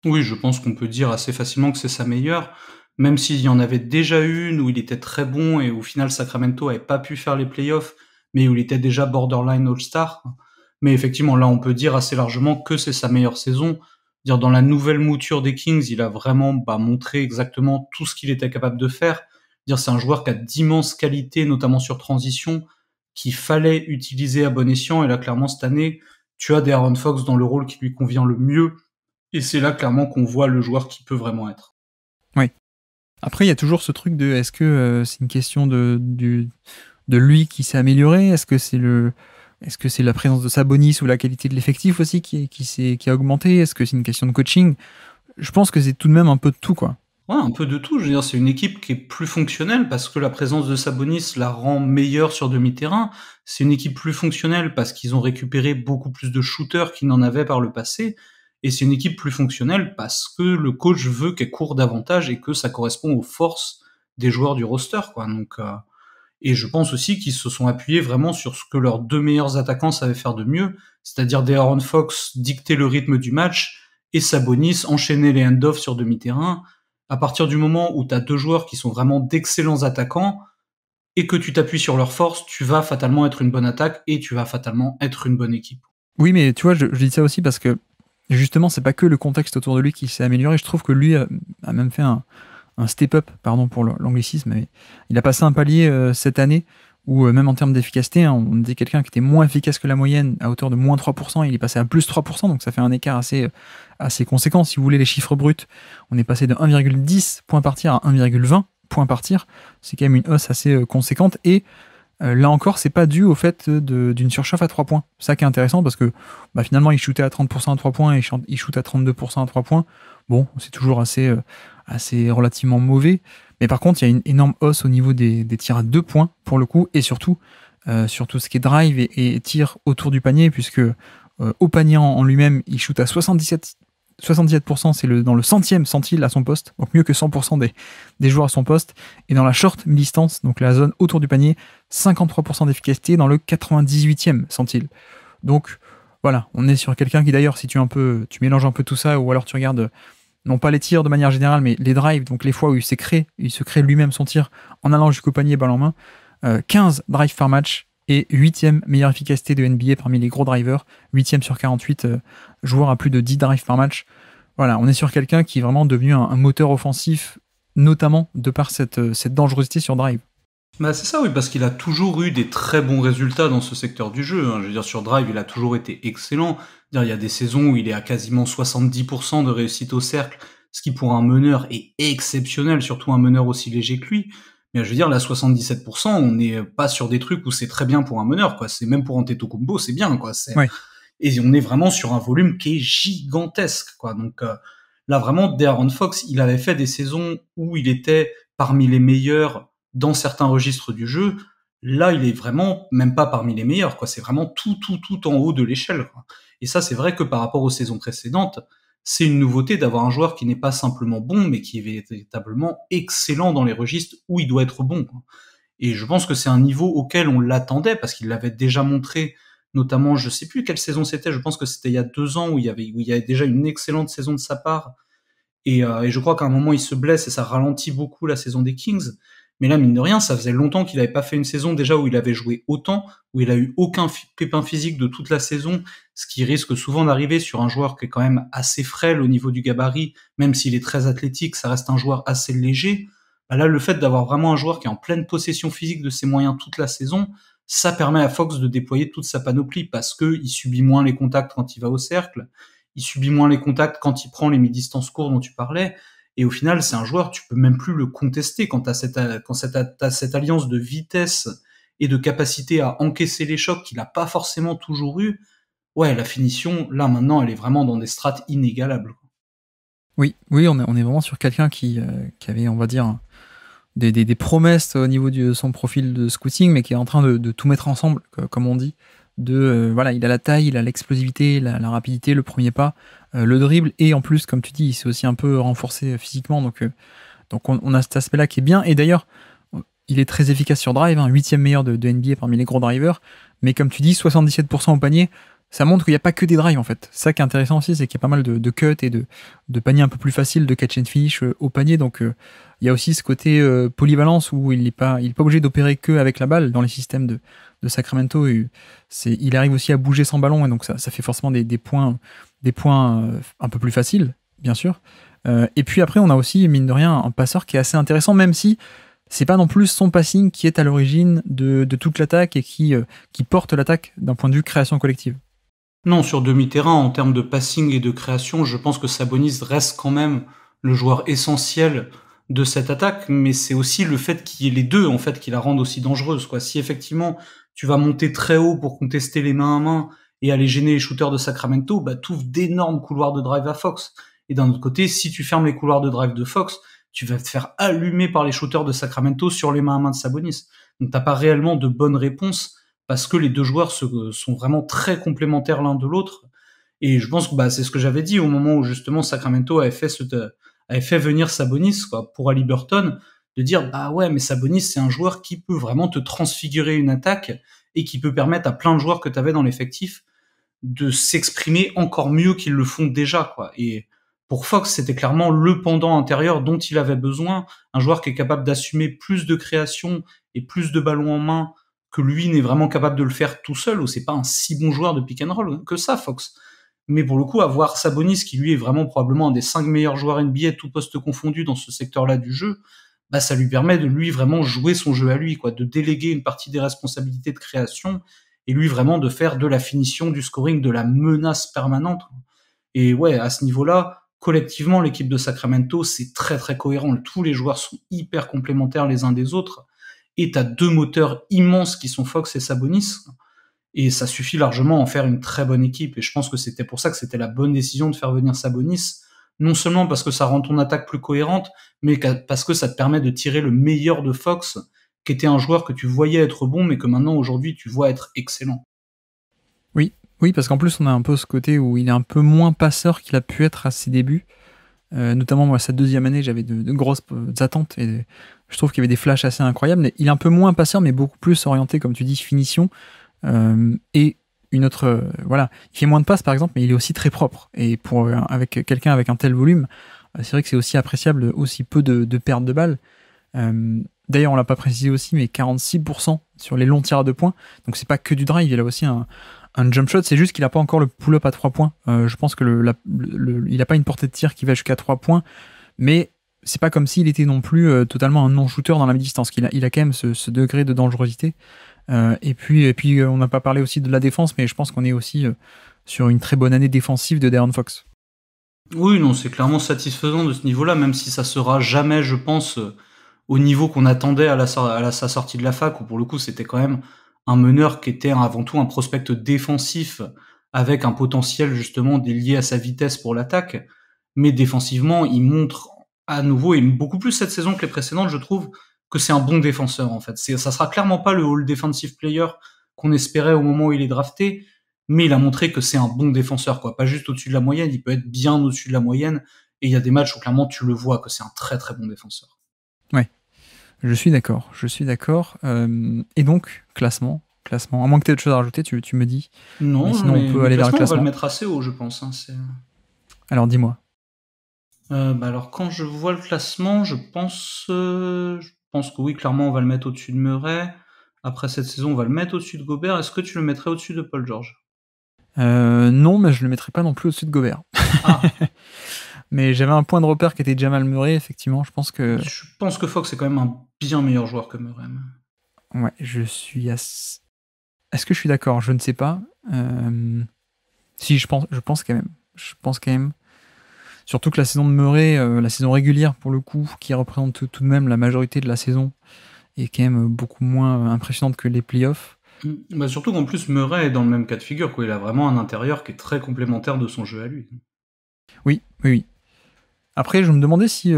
Oui, je pense qu'on peut dire assez facilement que c'est sa meilleure, même s'il y en avait déjà une où il était très bon et au final Sacramento n'avait pas pu faire les playoffs, mais où il était déjà borderline All-Star. Mais effectivement, là, on peut dire assez largement que c'est sa meilleure saison. Dire dans la nouvelle mouture des Kings, il a vraiment montré exactement tout ce qu'il était capable de faire. Dire c'est un joueur qui a d'immenses qualités, notamment sur transition, qu'il fallait utiliser à bon escient. Et là, clairement, cette année, tu as De'Aaron Fox dans le rôle qui lui convient le mieux. Et c'est là, clairement, qu'on voit le joueur qui peut vraiment être. Oui. Après, il y a toujours ce truc de est-ce que c'est une question de lui qui s'est amélioré? Est-ce que c'est la présence de Sabonis ou la qualité de l'effectif aussi qui a augmenté? Est-ce que c'est une question de coaching? Je pense que c'est tout de même un peu de tout, quoi. Ouais, un peu de tout. Je veux dire, c'est une équipe qui est plus fonctionnelle parce que la présence de Sabonis la rend meilleure sur demi-terrain. C'est une équipe plus fonctionnelle parce qu'ils ont récupéré beaucoup plus de shooters qu'ils n'en avaient par le passé. Et c'est une équipe plus fonctionnelle parce que le coach veut qu'elle court davantage et que ça correspond aux forces des joueurs du roster, quoi. Donc, et je pense aussi qu'ils se sont appuyés vraiment sur ce que leurs deux meilleurs attaquants savaient faire de mieux, c'est-à-dire De'Aaron Fox dicter le rythme du match et Sabonis enchaîner les hand-offs sur demi-terrain. À partir du moment où tu as deux joueurs qui sont vraiment d'excellents attaquants et que tu t'appuies sur leurs forces, tu vas fatalement être une bonne attaque et tu vas fatalement être une bonne équipe. Oui, mais tu vois, je dis ça aussi parce que justement, c'est pas que le contexte autour de lui qui s'est amélioré. Je trouve que lui a même fait un step-up, pardon pour l'anglicisme, mais il a passé un palier cette année ou même en termes d'efficacité, hein, on dit quelqu'un qui était moins efficace que la moyenne à hauteur de moins 3%, il est passé à plus 3%, donc ça fait un écart assez conséquent. Si vous voulez les chiffres bruts, on est passé de 1,10 points par tir à 1,20 points par tir. C'est quand même une hausse assez conséquente, et là encore, c'est pas dû au fait d'une surchauffe à 3 points. C'est ça qui est intéressant, parce que finalement, il shootait à 30% à 3 points et il shoot à 32% à 3 points. Bon, c'est toujours assez relativement mauvais. Mais par contre, il y a une énorme hausse au niveau des tirs à 2 points, pour le coup, et surtout ce qui est drive et tir autour du panier, puisque au panier en lui-même, il shoot à 77%, c'est dans le centième centile à son poste, donc mieux que 100% des joueurs à son poste. Et dans la short mi-distance, donc la zone autour du panier, 53% d'efficacité dans le 98e centile. Donc voilà, on est sur quelqu'un qui d'ailleurs, si tu mélanges un peu tout ça, ou alors tu regardes, non pas les tirs de manière générale, mais les drives, donc les fois où il se crée lui-même son tir en allant jusqu'au panier balle en main, 15 drives par match, et 8e meilleure efficacité de NBA parmi les gros drivers, 8e sur 48 joueurs à plus de 10 drives par match. Voilà, on est sur quelqu'un qui est vraiment devenu un moteur offensif, notamment de par cette dangerosité sur drive. Bah c'est ça, oui, parce qu'il a toujours eu des très bons résultats dans ce secteur du jeu, hein. Je veux dire, sur drive, il a toujours été excellent. Il y a des saisons où il est à quasiment 70% de réussite au cercle, ce qui pour un meneur est exceptionnel, surtout un meneur aussi léger que lui. Mais je veux dire, là, 77%, on n'est pas sur des trucs où c'est très bien pour un meneur, quoi. C'est même pour Antetokounmpo, c'est bien, quoi. Ouais. Et on est vraiment sur un volume qui est gigantesque, quoi. Donc là, vraiment, De'Aaron Fox, il avait fait des saisons où il était parmi les meilleurs dans certains registres du jeu. Là, il est vraiment même pas parmi les meilleurs, quoi. C'est vraiment tout en haut de l'échelle, quoi. Et ça, c'est vrai que par rapport aux saisons précédentes, c'est une nouveauté d'avoir un joueur qui n'est pas simplement bon, mais qui est véritablement excellent dans les registres où il doit être bon, quoi. Et je pense que c'est un niveau auquel on l'attendait, parce qu'il l'avait déjà montré, notamment, je sais plus quelle saison c'était, je pense que c'était il y a 2 ans, où il y avait déjà une excellente saison de sa part. Et je crois qu'à un moment, il se blesse et ça ralentit beaucoup la saison des Kings. Mais là, mine de rien, ça faisait longtemps qu'il n'avait pas fait une saison déjà où il avait joué autant, où il a eu aucun pépin physique de toute la saison, ce qui risque souvent d'arriver sur un joueur qui est quand même assez frêle au niveau du gabarit, même s'il est très athlétique, ça reste un joueur assez léger. Bah là, le fait d'avoir vraiment un joueur qui est en pleine possession physique de ses moyens toute la saison, ça permet à Fox de déployer toute sa panoplie, parce que il subit moins les contacts quand il va au cercle, il subit moins les contacts quand il prend les mi-distances courtes dont tu parlais. Et au final, c'est un joueur, tu peux même plus le contester quand t'as cette alliance de vitesse et de capacité à encaisser les chocs qu'il a pas forcément toujours eu. Ouais, la finition, là, maintenant, elle est vraiment dans des strates inégalables. Oui, on est vraiment sur quelqu'un qui avait, on va dire, des promesses au niveau de son profil de scouting, mais qui est en train de tout mettre ensemble, comme on dit. Voilà, il a la taille, il a l'explosivité, la rapidité, le premier pas, le dribble, et en plus, comme tu dis, il s'est aussi un peu renforcé physiquement, donc on a cet aspect-là qui est bien. Et d'ailleurs, il est très efficace sur drive, 8e meilleur de NBA parmi les gros drivers, mais comme tu dis, 77% au panier, ça montre qu'il n'y a pas que des drives en fait. Ça qui est intéressant aussi, c'est qu'il y a pas mal de cuts et de paniers un peu plus faciles, de catch and finish au panier, donc il y a aussi ce côté polyvalence où il n'est pas obligé d'opérer que avec la balle dans les systèmes de Sacramento. Il arrive aussi à bouger sans ballon, et donc ça fait forcément des points un peu plus faciles, bien sûr. Et puis après, on a aussi, mine de rien, un passeur qui est assez intéressant, même si c'est pas non plus son passing qui est à l'origine de toute l'attaque et qui porte l'attaque d'un point de vue création collective. Non, sur demi-terrain, en termes de passing et de création, je pense que Sabonis reste quand même le joueur essentiel de cette attaque, mais c'est aussi le fait qu'il y ait les deux, en fait, qui la rendent aussi dangereuse, quoi. Si effectivement, tu vas monter très haut pour contester les mains à main et aller gêner les shooters de Sacramento, bah, t'ouvres d'énormes couloirs de drive à Fox. Et d'un autre côté, si tu fermes les couloirs de drive de Fox, tu vas te faire allumer par les shooters de Sacramento sur les mains à main de Sabonis. Donc t'as pas réellement de bonne réponse, parce que les deux joueurs sont vraiment très complémentaires l'un de l'autre. Et je pense que c'est ce que j'avais dit au moment où justement Sacramento avait fait venir Sabonis, quoi, pour Haliburton, de dire bah ouais, mais Sabonis, c'est un joueur qui peut vraiment te transfigurer une attaque et qui peut permettre à plein de joueurs que tu avais dans l'effectif de s'exprimer encore mieux qu'ils le font déjà, quoi. Et pour Fox, c'était clairement le pendant intérieur dont il avait besoin, un joueur qui est capable d'assumer plus de création et plus de ballons en main que lui n'est vraiment capable de le faire tout seul, ou c'est pas un si bon joueur de pick and roll que ça, Fox. Mais pour le coup, avoir Sabonis, qui lui est vraiment probablement un des 5 meilleurs joueurs NBA, tout poste confondu dans ce secteur-là du jeu, bah ça lui permet de lui vraiment jouer son jeu à lui, quoi, de déléguer une partie des responsabilités de création et lui vraiment de faire de la finition, du scoring, de la menace permanente. Et ouais, à ce niveau-là, collectivement, l'équipe de Sacramento, c'est très très cohérent. Tous les joueurs sont hyper complémentaires les uns des autres. Et t'as deux moteurs immenses qui sont Fox et Sabonis. Et ça suffit largement à en faire une très bonne équipe. Et je pense que c'était pour ça que c'était la bonne décision de faire venir Sabonis. Non seulement parce que ça rend ton attaque plus cohérente, mais parce que ça te permet de tirer le meilleur de Fox, qui était un joueur que tu voyais être bon, mais que maintenant, aujourd'hui, tu vois être excellent. Oui, parce qu'en plus, on a un peu ce côté où il est un peu moins passeur qu'il a pu être à ses débuts. Notamment, moi, sa deuxième année, j'avais de grosses attentes et je trouve qu'il y avait des flashs assez incroyables. Mais il est un peu moins passeur, mais beaucoup plus orienté, comme tu dis, finition. Et une autre. Voilà, il fait moins de passes, par exemple, mais il est aussi très propre. Et avec quelqu'un avec un tel volume, c'est vrai que c'est aussi appréciable, aussi peu de pertes de balles. D'ailleurs, on l'a pas précisé aussi, mais 46% sur les longs tirs à 2 points. Donc, c'est pas que du drive, il a aussi un jump shot, c'est juste qu'il n'a pas encore le pull-up à 3 points. Je pense que il n'a pas une portée de tir qui va jusqu'à 3 points, mais c'est pas comme s'il était non plus totalement un non-shooter dans la mi-distance. Il a quand même ce degré de dangerosité. Et puis on n'a pas parlé aussi de la défense, mais je pense qu'on est aussi sur une très bonne année défensive de De'Aaron Fox. Oui, non, c'est clairement satisfaisant de ce niveau-là, même si ça sera jamais, je pense, au niveau qu'on attendait à sa sortie de la fac, où pour le coup c'était quand même un meneur qui était avant tout un prospect défensif avec un potentiel justement lié à sa vitesse pour l'attaque. Mais défensivement, il montre à nouveau, et beaucoup plus cette saison que les précédentes, je trouve, que c'est un bon défenseur en fait. Ça sera clairement pas le All Defensive Player qu'on espérait au moment où il est drafté, mais il a montré que c'est un bon défenseur, quoi. Pas juste au-dessus de la moyenne, il peut être bien au-dessus de la moyenne, et il y a des matchs où clairement tu le vois que c'est un très très bon défenseur. Ouais, je suis d'accord. Et donc, classement, à moins que tu aies autre chose à rajouter, tu me dis. Non, mais sinon, on peut aller vers le on va classement. le mettre assez haut, je pense. Hein, Alors, dis-moi. Alors, quand je vois le classement, je pense que oui, clairement, on va le mettre au-dessus de Murray. Après cette saison, on va le mettre au-dessus de Gobert. Est-ce que tu le mettrais au-dessus de Paul George? Non, mais je le mettrais pas non plus au-dessus de Gobert. Ah, Mais j'avais un point de repère qui était Jamal Murray, effectivement. Je pense que Fox est quand même un bien meilleur joueur que Murray. ouais, je suis assez... Est-ce que je suis d'accord? Je ne sais pas. Si, je pense quand même. Je pense quand même. Surtout que la saison de Murray, la saison régulière pour le coup, qui représente tout de même la majorité de la saison, est quand même beaucoup moins impressionnante que les playoffs. Bah surtout qu'en plus, Murray est dans le même cas de figure, quoi. Il a vraiment un intérieur qui est très complémentaire de son jeu à lui. Oui. Après, je me demandais si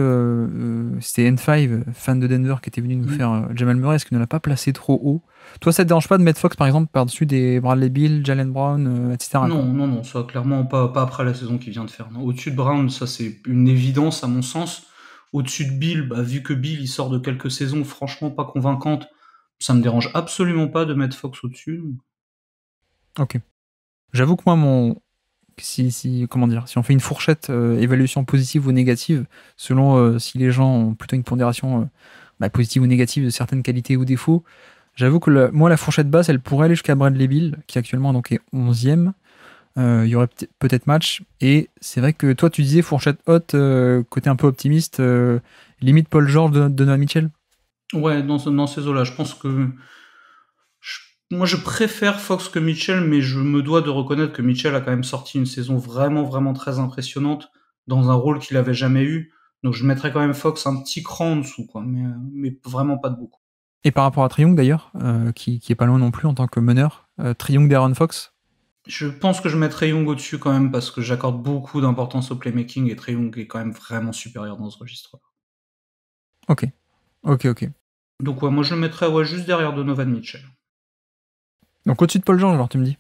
c'était N5, fan de Denver, qui était venu nous faire Jamal Murray, est-ce qu'il ne l'a pas placé trop haut? Toi, ça te dérange pas de mettre Fox, par exemple, par-dessus des Bradley Beal, Jalen Brown, etc. Non, ça clairement pas après la saison qu'il vient de faire. Non. Au-dessus de Brown, ça c'est une évidence à mon sens. Au-dessus de Bill, bah, vu que Bill il sort de quelques saisons franchement pas convaincantes, ça me dérange absolument pas de mettre Fox au-dessus. Ok. J'avoue que moi, comment dire, si on fait une fourchette évaluation positive ou négative, selon si les gens ont plutôt une pondération positive ou négative de certaines qualités ou défauts, j'avoue que moi, la fourchette basse, elle pourrait aller jusqu'à Bradley Beal, qui actuellement donc est 11e. Il y aurait peut-être match. Et c'est vrai que toi, tu disais fourchette haute, côté un peu optimiste, limite Paul George de Donovan Mitchell. Ouais, dans ces eaux-là, je pense que moi je préfère Fox que Mitchell, mais je me dois de reconnaître que Mitchell a quand même sorti une saison vraiment vraiment très impressionnante dans un rôle qu'il avait jamais eu. Donc je mettrais quand même Fox un petit cran en dessous, quoi, mais vraiment pas de beaucoup. Et par rapport à Trae Young d'ailleurs, qui est pas loin non plus en tant que meneur, Trae Young d'Aaron Fox. Je pense que je mettrais Young au-dessus quand même parce que j'accorde beaucoup d'importance au playmaking et Trae Young est quand même vraiment supérieur dans ce registre. Ok. Donc ouais, moi je le mettrais juste derrière Donovan Mitchell. Donc au-dessus de Paul George, alors tu me dis?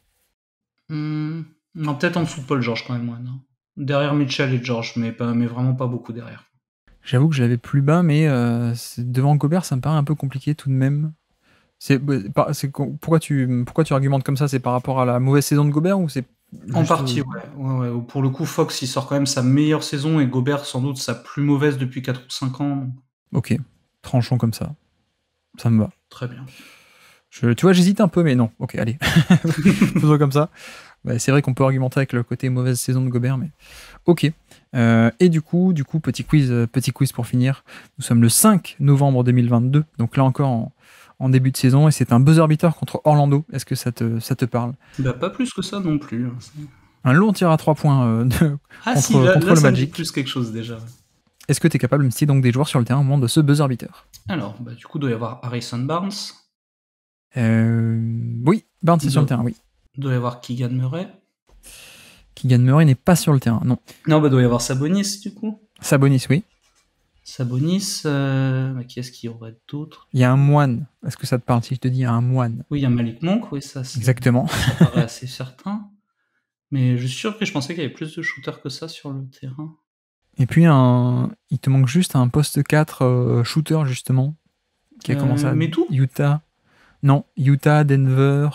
Non, peut-être en dessous de Paul George quand même, ouais, non. Derrière Mitchell et George, mais vraiment pas beaucoup derrière. J'avoue que je l'avais plus bas, mais devant Gobert, ça me paraît un peu compliqué tout de même. Pourquoi tu argumentes comme ça? C'est par rapport à la mauvaise saison de Gobert ou c'est En juste, partie, ouais. Pour le coup, Fox, il sort quand même sa meilleure saison et Gobert, sans doute, sa plus mauvaise depuis 4 ou 5 ans. Ok, tranchons comme ça. Ça me va. Très bien. Tu vois, j'hésite un peu, mais non. Ok, allez. Faisons comme ça. Bah, c'est vrai qu'on peut argumenter avec le côté mauvaise saison de Gobert, mais ok. Et du coup, petit quiz pour finir. Nous sommes le 5 novembre 2022, donc là encore en début de saison, et c'est un buzzer beater contre Orlando. Est-ce que ça te parle? Bah, pas plus que ça non plus. Un long tir à 3 points contre le ça me dit Magic. plus quelque chose déjà. Est-ce que tu es capable de me citer donc des joueurs sur le terrain au moment de ce buzzer beater? Alors, du coup, il doit y avoir Harrison Barnes. Oui, Barnes est sur le terrain, oui. Il doit y avoir Keegan Murray. Keegan Murray n'est pas sur le terrain, non. Non, il doit y avoir Sabonis, du coup. Sabonis, oui. Sabonis, qui est-ce qu'il y aurait d'autres? Il y a un moine. Est-ce que ça te parle si je te dis il y a un moine? Oui, il y a Malik Monk, oui, ça c'est... Exactement. Ça paraît assez certain. Mais je suis sûr que je pensais qu'il y avait plus de shooters que ça sur le terrain. Et puis, il te manque juste un poste 4 shooter, justement, qui a commencé à Utah. Non, Utah, Denver,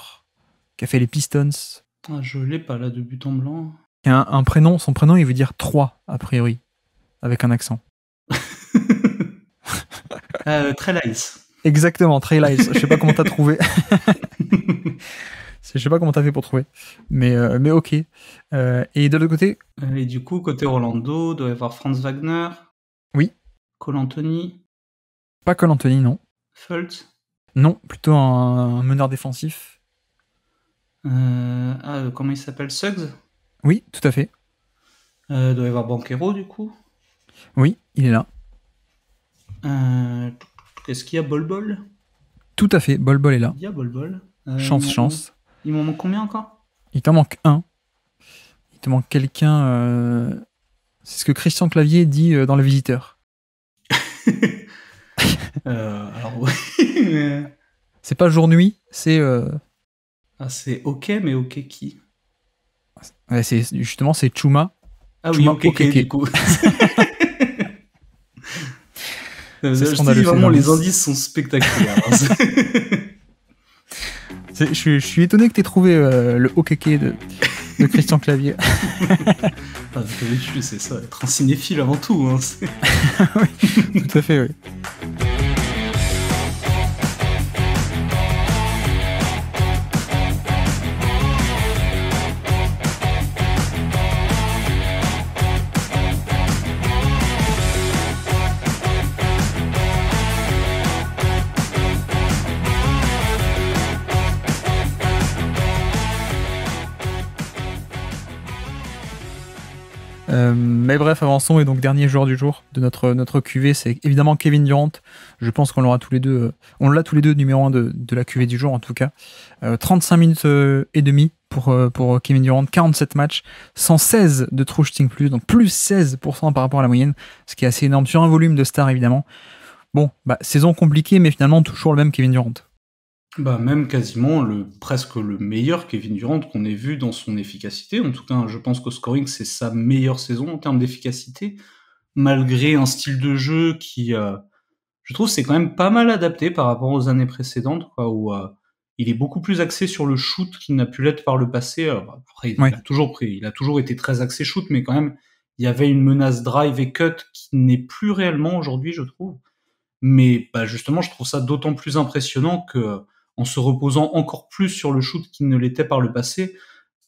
qui a fait les Pistons. Ah, je l'ai pas là de but en blanc. Il y a un prénom, son prénom, il veut dire 3, a priori, avec un accent. Trey Lyles. Exactement, Trey Lyles. Je sais pas comment t'as trouvé. Je sais pas comment t'as fait pour trouver. Mais ok. Et de l'autre côté? Et du coup, côté Orlando, doit y avoir Franz Wagner. Oui. Cole Anthony. Pas Cole Anthony, non. Fultz. Non, plutôt un meneur défensif. Comment il s'appelle? Suggs? Oui, tout à fait. Doit y avoir Banchero, du coup. Oui, il est là. Est-ce qu'il y a Bol? Tout à fait, Bol est là. Il y a Bol. Chance. Il m'en manque combien encore? Il t'en manque un. Il te manque quelqu'un... C'est ce que Christian Clavier dit dans Le Visiteur. Alors oui, mais... C'est pas jour-nuit, c'est... c'est ok, mais ok qui? Ouais, justement, c'est Chuma. Ah oui, ok, du coup. Vraiment, les indices sont spectaculaires. Je suis étonné que tu aies trouvé le OKK de Christian Clavier. C'est ça, être un cinéphile avant tout. Hein, oui, tout à fait, oui. Mais bref, avançons. Et donc, dernier joueur du jour de notre QV, c'est évidemment Kevin Durant. Je pense qu'on l'aura tous les deux. On l'a tous les deux numéro 1 de la QV du jour, en tout cas. 35 minutes et demie pour Kevin Durant, 47 matchs, 116 de true shooting plus, donc plus 16% par rapport à la moyenne, ce qui est assez énorme sur un volume de star, évidemment. Bon, saison compliquée, mais finalement toujours le même Kevin Durant. Même quasiment presque le meilleur Kevin Durant qu'on ait vu dans son efficacité. En tout cas, je pense qu'au scoring, c'est sa meilleure saison en termes d'efficacité, malgré un style de jeu qui, je trouve, c'est quand même pas mal adapté par rapport aux années précédentes, quoi, où il est beaucoup plus axé sur le shoot qu'il n'a pu l'être par le passé. Après, il a toujours été très axé shoot, mais quand même, il y avait une menace drive et cut qui n'est plus réellement aujourd'hui, je trouve. Mais justement, je trouve ça d'autant plus impressionnant que en se reposant encore plus sur le shoot qu'il ne l'était par le passé,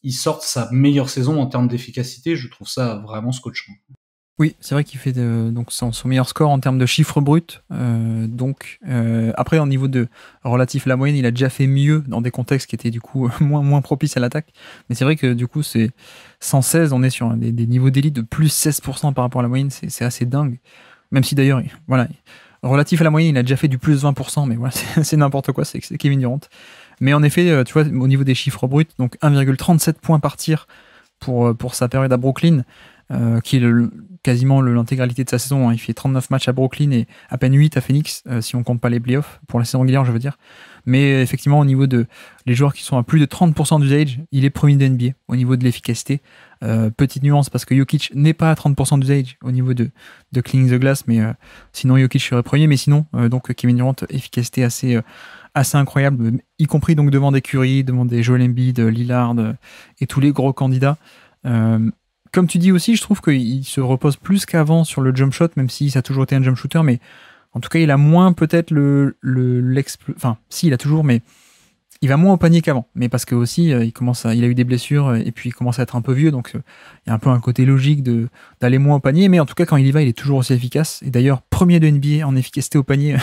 il sort sa meilleure saison en termes d'efficacité. Je trouve ça vraiment scotchant. Oui, c'est vrai qu'il fait donc son meilleur score en termes de chiffres bruts. Après, au niveau de relatif à la moyenne, il a déjà fait mieux dans des contextes qui étaient du coup moins propices à l'attaque. Mais c'est vrai que du coup, c'est 116, on est sur des niveaux d'élite de plus 16% par rapport à la moyenne. C'est assez dingue. Même si d'ailleurs, voilà... Relatif à la moyenne, il a déjà fait du plus 20%, mais voilà, c'est n'importe quoi, c'est Kevin Durant. Mais en effet, tu vois, au niveau des chiffres bruts, donc 1,37 points par tir pour sa période à Brooklyn, qui est quasiment l'intégralité de sa saison. Hein. Il fait 39 matchs à Brooklyn et à peine 8 à Phoenix, si on compte pas les playoffs, pour la saison régulière, je veux dire. Mais effectivement, au niveau de les joueurs qui sont à plus de 30% d'usage, il est premier de NBA au niveau de l'efficacité. Petite nuance, parce que Jokic n'est pas à 30% d'usage au niveau de cleaning the glass, mais sinon Jokic serait premier. Mais sinon, donc Kevin Durant, efficacité assez incroyable, y compris donc devant des Curry, devant des Joel Embiid, Lillard et tous les gros candidats. Comme tu dis aussi, je trouve qu'il se repose plus qu'avant sur le jump shot, même si ça a toujours été un jump shooter, mais en tout cas, il a moins peut-être enfin, si, il a toujours, mais il va moins au panier qu'avant, mais parce que aussi il a eu des blessures et puis il commence à être un peu vieux, donc il y a un peu un côté logique d'aller moins au panier, mais en tout cas quand il y va, il est toujours aussi efficace. Et d'ailleurs, premier de NBA en efficacité au panier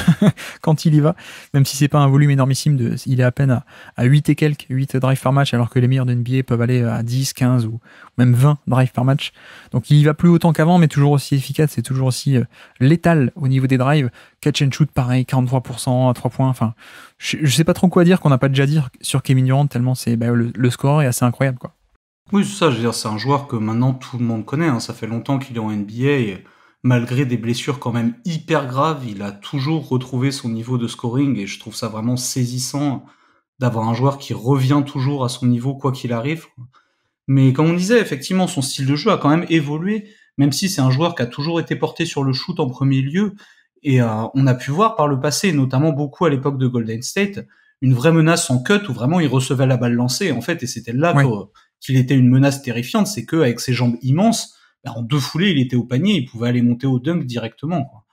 quand il y va, même si c'est pas un volume énormissime, il est à peine à 8 et quelques, 8 drives par match, alors que les meilleurs de NBA peuvent aller à 10, 15 ou même 20 drives par match. Donc il y va plus autant qu'avant, mais toujours aussi efficace, c'est toujours aussi létal au niveau des drives. Catch and shoot, pareil, 43% à 3 points, enfin je sais pas trop quoi dire qu'on n'a pas déjà dit sur Kevin Durant, tellement le score est assez incroyable, quoi. Oui, c'est ça, je veux dire, c'est un joueur que maintenant tout le monde connaît, hein. Ça fait longtemps qu'il est en NBA et malgré des blessures quand même hyper graves, il a toujours retrouvé son niveau de scoring et je trouve ça vraiment saisissant d'avoir un joueur qui revient toujours à son niveau quoi qu'il arrive. Mais comme on disait, effectivement, son style de jeu a quand même évolué, même si c'est un joueur qui a toujours été porté sur le shoot en premier lieu. Et on a pu voir par le passé, notamment beaucoup à l'époque de Golden State, une vraie menace en cut où vraiment il recevait la balle lancée, en fait, et c'était là Ouais. qu'il était une menace terrifiante, c'est qu'avec ses jambes immenses, en 2 foulées, il était au panier, il pouvait aller monter au dunk directement, quoi.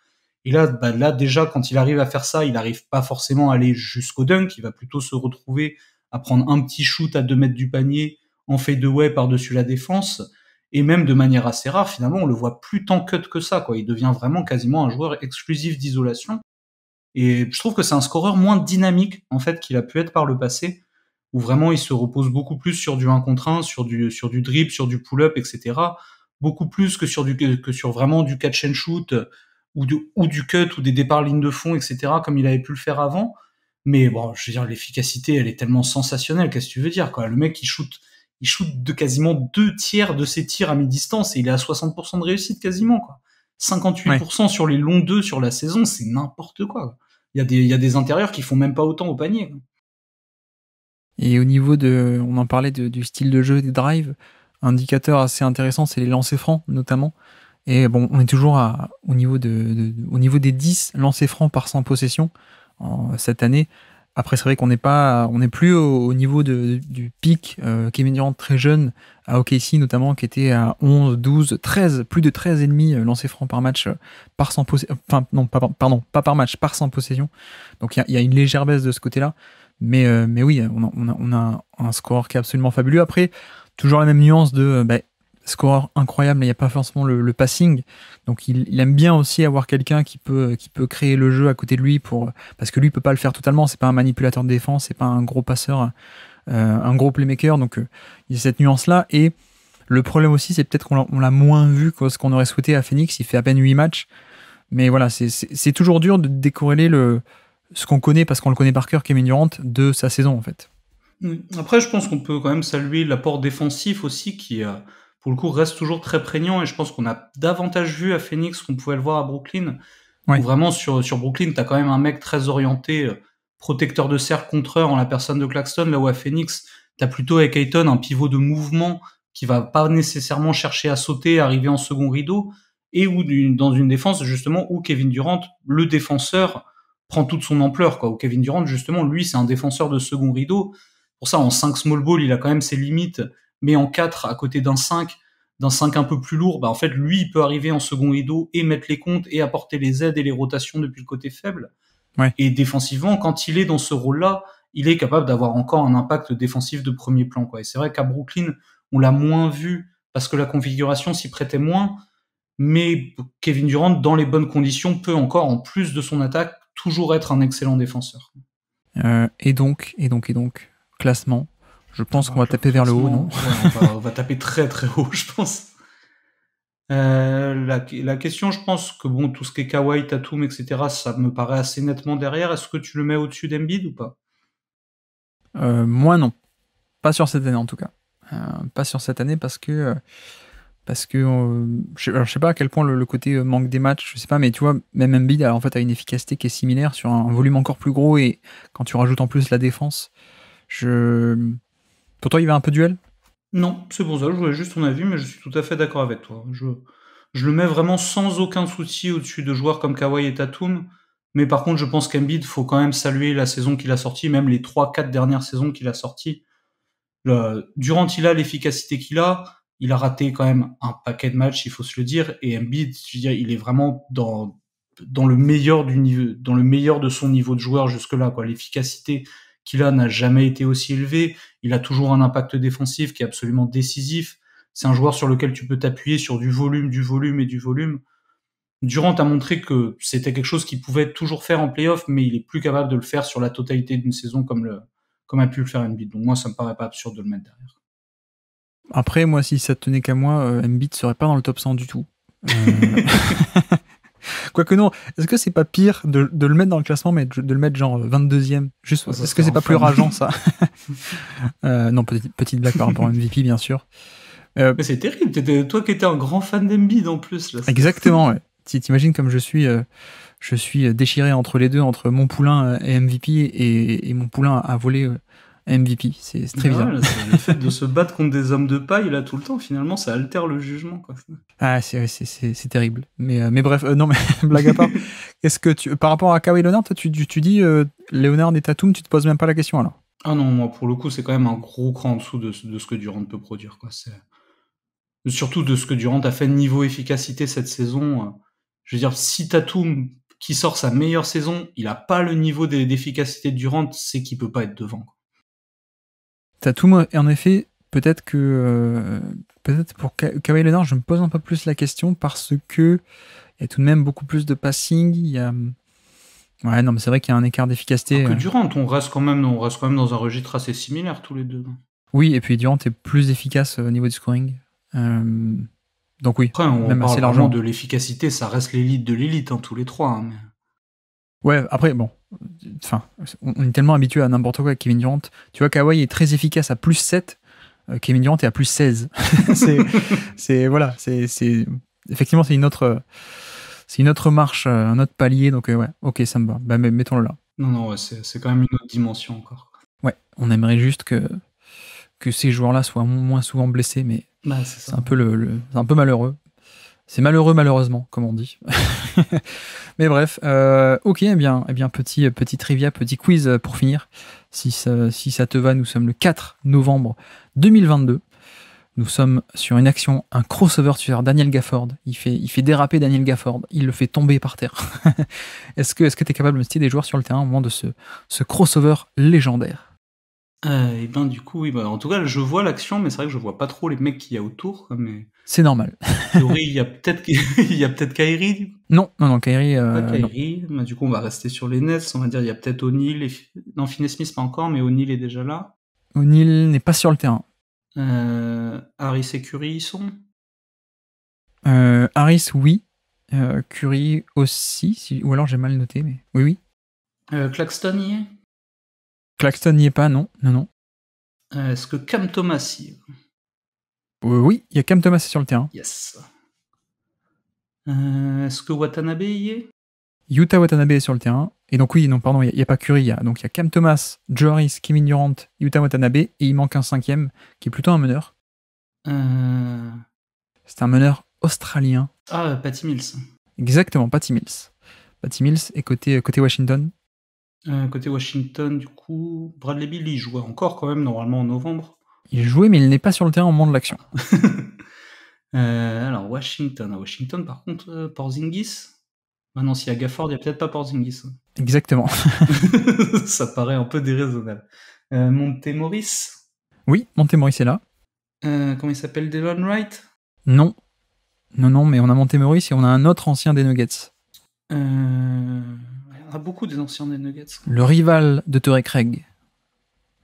Et là, déjà, quand il arrive à faire ça, il n'arrive pas forcément à aller jusqu'au dunk, il va plutôt se retrouver à prendre un petit shoot à 2 mètres du panier, en fadeaway par-dessus la défense, et même de manière assez rare, finalement, on le voit plus tant cut que ça, quoi. Il devient vraiment quasiment un joueur exclusif d'isolation. Et je trouve que c'est un scoreur moins dynamique, en fait, qu'il a pu être par le passé, où vraiment il se repose beaucoup plus sur du 1 contre 1, sur du dribble, sur du pull-up, etc. Beaucoup plus que sur vraiment du catch and shoot, ou du cut, ou des départs ligne de fond, etc., comme il avait pu le faire avant. Mais bon, je veux dire, l'efficacité, elle est tellement sensationnelle, qu'est-ce que tu veux dire, quoi. Le mec, il shoot de quasiment 2 tiers de ses tirs à mi-distance et il est à 60% de réussite quasiment, quoi. 58% sur les longs 2 sur la saison, c'est n'importe quoi. Il y a des intérieurs qui font même pas autant au panier, quoi. Et au niveau on en parlait du style de jeu, des drives, indicateur assez intéressant, c'est les lancers francs notamment. Et bon, on est toujours au niveau au niveau des 10 lancers francs par 100 possessions cette année. Après, c'est vrai qu'on n'est plus au niveau du pic Kevin Durant très jeune à OKC notamment, qui était à 11, 12, 13, plus de 13 et demi lancers francs par match par 100 possessions. Enfin, non, pas par match, par 100 possessions. Donc il y a une légère baisse de ce côté-là. Mais oui, on a un score qui est absolument fabuleux. Après, toujours la même nuance de scoreur incroyable, mais il n'y a pas forcément le passing. Donc il aime bien aussi avoir quelqu'un qui peut créer le jeu à côté de lui parce que lui peut pas le faire totalement. C'est pas un manipulateur de défense, c'est pas un gros passeur, un gros playmaker. Donc il y a cette nuance là. Et le problème aussi, c'est peut-être qu'on l'a moins vu que ce qu'on aurait souhaité à Phoenix. Il fait à peine 8 matchs. Mais voilà, c'est toujours dur de décorréler ce qu'on connaît, parce qu'on le connaît par cœur, Kevin Durant, de sa saison en fait. Après, je pense qu'on peut quand même saluer l'apport défensif aussi qui, pour le coup, reste toujours très prégnant et je pense qu'on a davantage vu à Phoenix qu'on pouvait le voir à Brooklyn. Ouais. Où vraiment sur Brooklyn, t'as quand même un mec très orienté, protecteur de cercle, contreur en la personne de Claxton, là où à Phoenix, t'as plutôt avec Ayton un pivot de mouvement qui va pas nécessairement chercher à sauter, arriver en second rideau, et dans une défense justement où Kevin Durant, le défenseur, prend toute son ampleur, quoi. Où Kevin Durant, justement, lui, c'est un défenseur de second rideau. Pour ça, en 5 small ball, il a quand même ses limites, mais en 4, à côté d'un 5 un peu plus lourd, en fait, lui, il peut arriver en second rideau et mettre les comptes et apporter les aides et les rotations depuis le côté faible. Ouais. Et défensivement, quand il est dans ce rôle-là, il est capable d'avoir encore un impact défensif de premier plan, quoi. Et c'est vrai qu'à Brooklyn, on l'a moins vu parce que la configuration s'y prêtait moins, mais Kevin Durant, dans les bonnes conditions, peut encore, en plus de son attaque, toujours être un excellent défenseur. Et donc, classement. Je pense qu'on va taper vers le haut, non? Ouais, on va taper très très haut, je pense. La question, je pense que bon, tout ce qui est Kawhi, Tatum, etc., ça me paraît assez nettement derrière. Est-ce que tu le mets au-dessus d'Embiid ou pas? Moi, non. Pas sur cette année, en tout cas. Pas sur cette année parce que je sais pas à quel point le côté manque des matchs, je sais pas, mais tu vois, même Embiid en fait a une efficacité qui est similaire sur un volume encore plus gros, et quand tu rajoutes en plus la défense, pour toi il va un peu duel? Non, c'est pour ça, je voulais juste ton avis, mais je suis tout à fait d'accord avec toi. Je le mets vraiment sans aucun souci au-dessus de joueurs comme Kawhi et Tatum, mais par contre, je pense qu'Embiid, faut quand même saluer la saison qu'il a sortie, même les 3-4 dernières saisons qu'il a sorties. Durant il a l'efficacité qu'il a, il a raté quand même un paquet de matchs, il faut se le dire, et Embiid, je veux dire, il est vraiment dans le meilleur de son niveau de joueur jusque-là, quoi. L'efficacité qu'il n'a jamais été aussi élevé. Il a toujours un impact défensif qui est absolument décisif. C'est un joueur sur lequel tu peux t'appuyer sur du volume et du volume. Durant a montré que c'était quelque chose qu'il pouvait toujours faire en playoff, mais il est plus capable de le faire sur la totalité d'une saison comme a pu le faire Embiid. Donc moi, ça me paraît pas absurde de le mettre derrière. Après, moi, si ça tenait qu'à moi, Embiid serait pas dans le top 100 du tout. Quoique non, est-ce que c'est pas pire de le mettre dans le classement, mais de le mettre genre 22e juste, est-ce que c'est pas plus rageant, ça? Non, petite blague par rapport à MVP, bien sûr. Mais c'est terrible, toi qui étais un grand fan d'Embiid en plus. Là. Exactement, ouais. T'imagines comme je suis déchiré entre les deux, entre mon poulain et MVP et mon poulain à voler MVP. C'est très bizarre. Ouais, le fait de se battre contre des hommes de paille là tout le temps, finalement, ça altère le jugement. Quoi. Ah, c'est terrible. Mais bref, non, mais blague à part. Est-ce que par rapport à Kawhi Leonard, toi, tu dis Leonard et Tatum, tu te poses même pas la question alors? Ah non, moi pour le coup, c'est quand même un gros cran en dessous de ce que Durant peut produire. Quoi. Surtout de ce que Durant a fait niveau efficacité cette saison. Je veux dire, si Tatum qui sort sa meilleure saison, il a pas le niveau d'efficacité de Durant, c'est qu'il peut pas être devant. Quoi. Tatum, en effet, peut-être pour Kawhi Leonard, je me pose un peu plus la question parce que il y a tout de même beaucoup plus de passing. Ouais, non, mais c'est vrai qu'il y a un écart d'efficacité. Alors que Durant, on reste quand même dans un registre assez similaire tous les deux. Oui, et puis Durant est plus efficace au niveau du scoring. Donc oui, après, on même parle assez vraiment largement de l'efficacité, ça reste l'élite de l'élite, tous les trois. Mais... Ouais, après, bon, enfin, on est tellement habitué à n'importe quoi avec Kevin Durant. Tu vois, Kawhi est très efficace à plus 7, Kevin Durant est à plus 16. Voilà, effectivement, c'est une autre marche, un autre palier, donc ouais, ok, ça me va. Bah, mettons-le là. Non, ouais, c'est quand même une autre dimension encore. Ouais, on aimerait juste que ces joueurs-là soient moins souvent blessés, mais c'est un peu c'est un peu malheureux. C'est malheureusement, comme on dit. Mais bref, ok, eh bien, petit trivia, petit quiz pour finir. Si ça te va, nous sommes le 4 novembre 2022. Nous sommes sur une action, un crossover sur Daniel Gafford. Il fait déraper Daniel Gafford. Il le fait tomber par terre. Est-ce que tu es capable de me citer des joueurs sur le terrain au moment de ce crossover légendaire? Et ben du coup, oui, en tout cas, je vois l'action, mais c'est vrai que je vois pas trop les mecs qu'il y a autour. Mais c'est normal. En théorie, il y a peut-être Kyrie. Non, Kyrie. Kyrie. Non. Du coup, on va rester sur les Nets. On va dire, il y a peut-être O'Neal. Non, Finney-Smith pas encore, mais O'Neal est déjà là. O'Neal n'est pas sur le terrain. Harris et Curry y sont. Harris, oui. Curry aussi, ou alors j'ai mal noté, mais oui. Claxton y est. Claxton n'y est pas, non. Est-ce que Cam Thomas y est? Oui, il y a Cam Thomas sur le terrain. Yes. Est-ce que Watanabe y est? Yuta Watanabe est sur le terrain. Et donc oui, non, pardon, il n'y a pas Curry. Il y a Cam Thomas, Joe Harris, Kevin Durant, Yuta Watanabe, et il manque un 5e, qui est plutôt un meneur. C'est un meneur australien. Ah, Patty Mills. Exactement, Patty Mills. Patty Mills est côté Washington. Côté Washington, du coup, Bradley Beal, il jouait encore quand même, normalement en novembre. Il jouait, mais il n'est pas sur le terrain au moment de l'action. Alors, Washington, par contre, Porzingis. Maintenant, s'il y a Gafford, il n'y a peut-être pas Porzingis. Exactement. Ça paraît un peu déraisonnable. Monte-Morris. Oui, Monte-Morris est là. Comment il s'appelle, Delon Wright? Non, mais on a Monte-Morris et on a un autre ancien des Nuggets. Il y en a beaucoup des anciens des Nuggets. Le rival de Torrey Craig.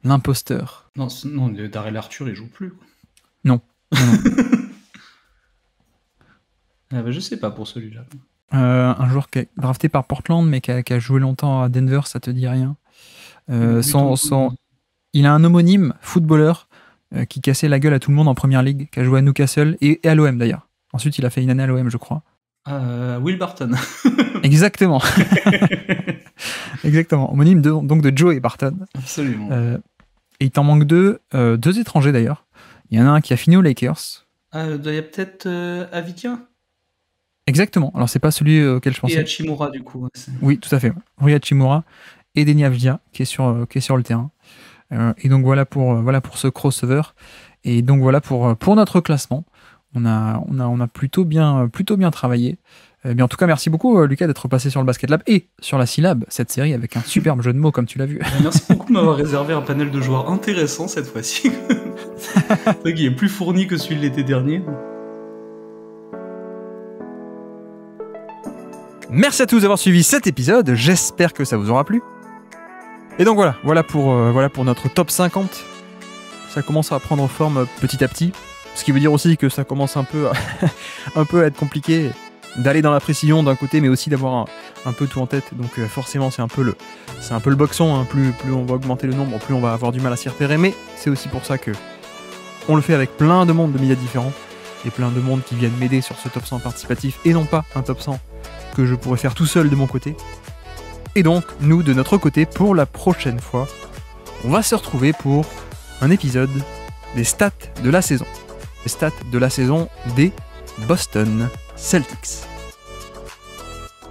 L'imposteur. Non, Darrell Arthur, il joue plus. Non. Je sais pas pour celui-là. Un joueur qui est drafté par Portland, mais qui a joué longtemps à Denver, ça te dit rien. Il a un homonyme footballeur qui cassait la gueule à tout le monde en première ligue, qui a joué à Newcastle et à l'OM d'ailleurs. Ensuite, il a fait une année à l'OM, je crois. Will Barton. Exactement. Exactement. Homonyme donc de Joe et Barton. Absolument. Et il t'en manque deux étrangers d'ailleurs. Il y en a un qui a fini aux Lakers. Il y a peut-être Avitia. Exactement. Alors, c'est pas celui auquel je pensais. Et Hachimura, du coup. Oui, tout à fait. Rui Hachimura et Deni Avdija qui est sur le terrain. Et donc, voilà pour ce crossover. Et donc, voilà pour notre classement. On a plutôt bien travaillé. Mais en tout cas, merci beaucoup, Lucas, d'être passé sur le Basket Lab et sur la syllabe, cette série avec un superbe jeu de mots, comme tu l'as vu. Merci beaucoup de m'avoir réservé un panel de joueurs intéressant cette fois-ci. C'est vrai qu'il est plus fourni que celui de l'été dernier. Merci à tous d'avoir suivi cet épisode, j'espère que ça vous aura plu. Et donc voilà pour notre top 50. Ça commence à prendre forme petit à petit, ce qui veut dire aussi que ça commence un peu à être compliqué d'aller dans la précision d'un côté, mais aussi d'avoir un peu tout en tête. Donc forcément c'est un peu le boxon, hein. Plus on va augmenter le nombre, plus on va avoir du mal à s'y repérer, mais c'est aussi pour ça que on le fait avec plein de mondes de médias différents, et plein de mondes qui viennent m'aider sur ce top 100 participatif, et non pas un top 100 que je pourrais faire tout seul de mon côté. Et donc, nous, de notre côté, pour la prochaine fois, on va se retrouver pour un épisode des stats de la saison. Les stats de la saison des Boston Celtics.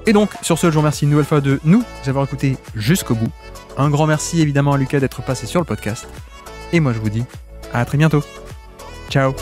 Et donc, sur ce, je vous remercie une nouvelle fois de nous avoir écoutés jusqu'au bout. Un grand merci évidemment à Lucas d'être passé sur le podcast. Et moi, je vous dis à très bientôt. Ciao.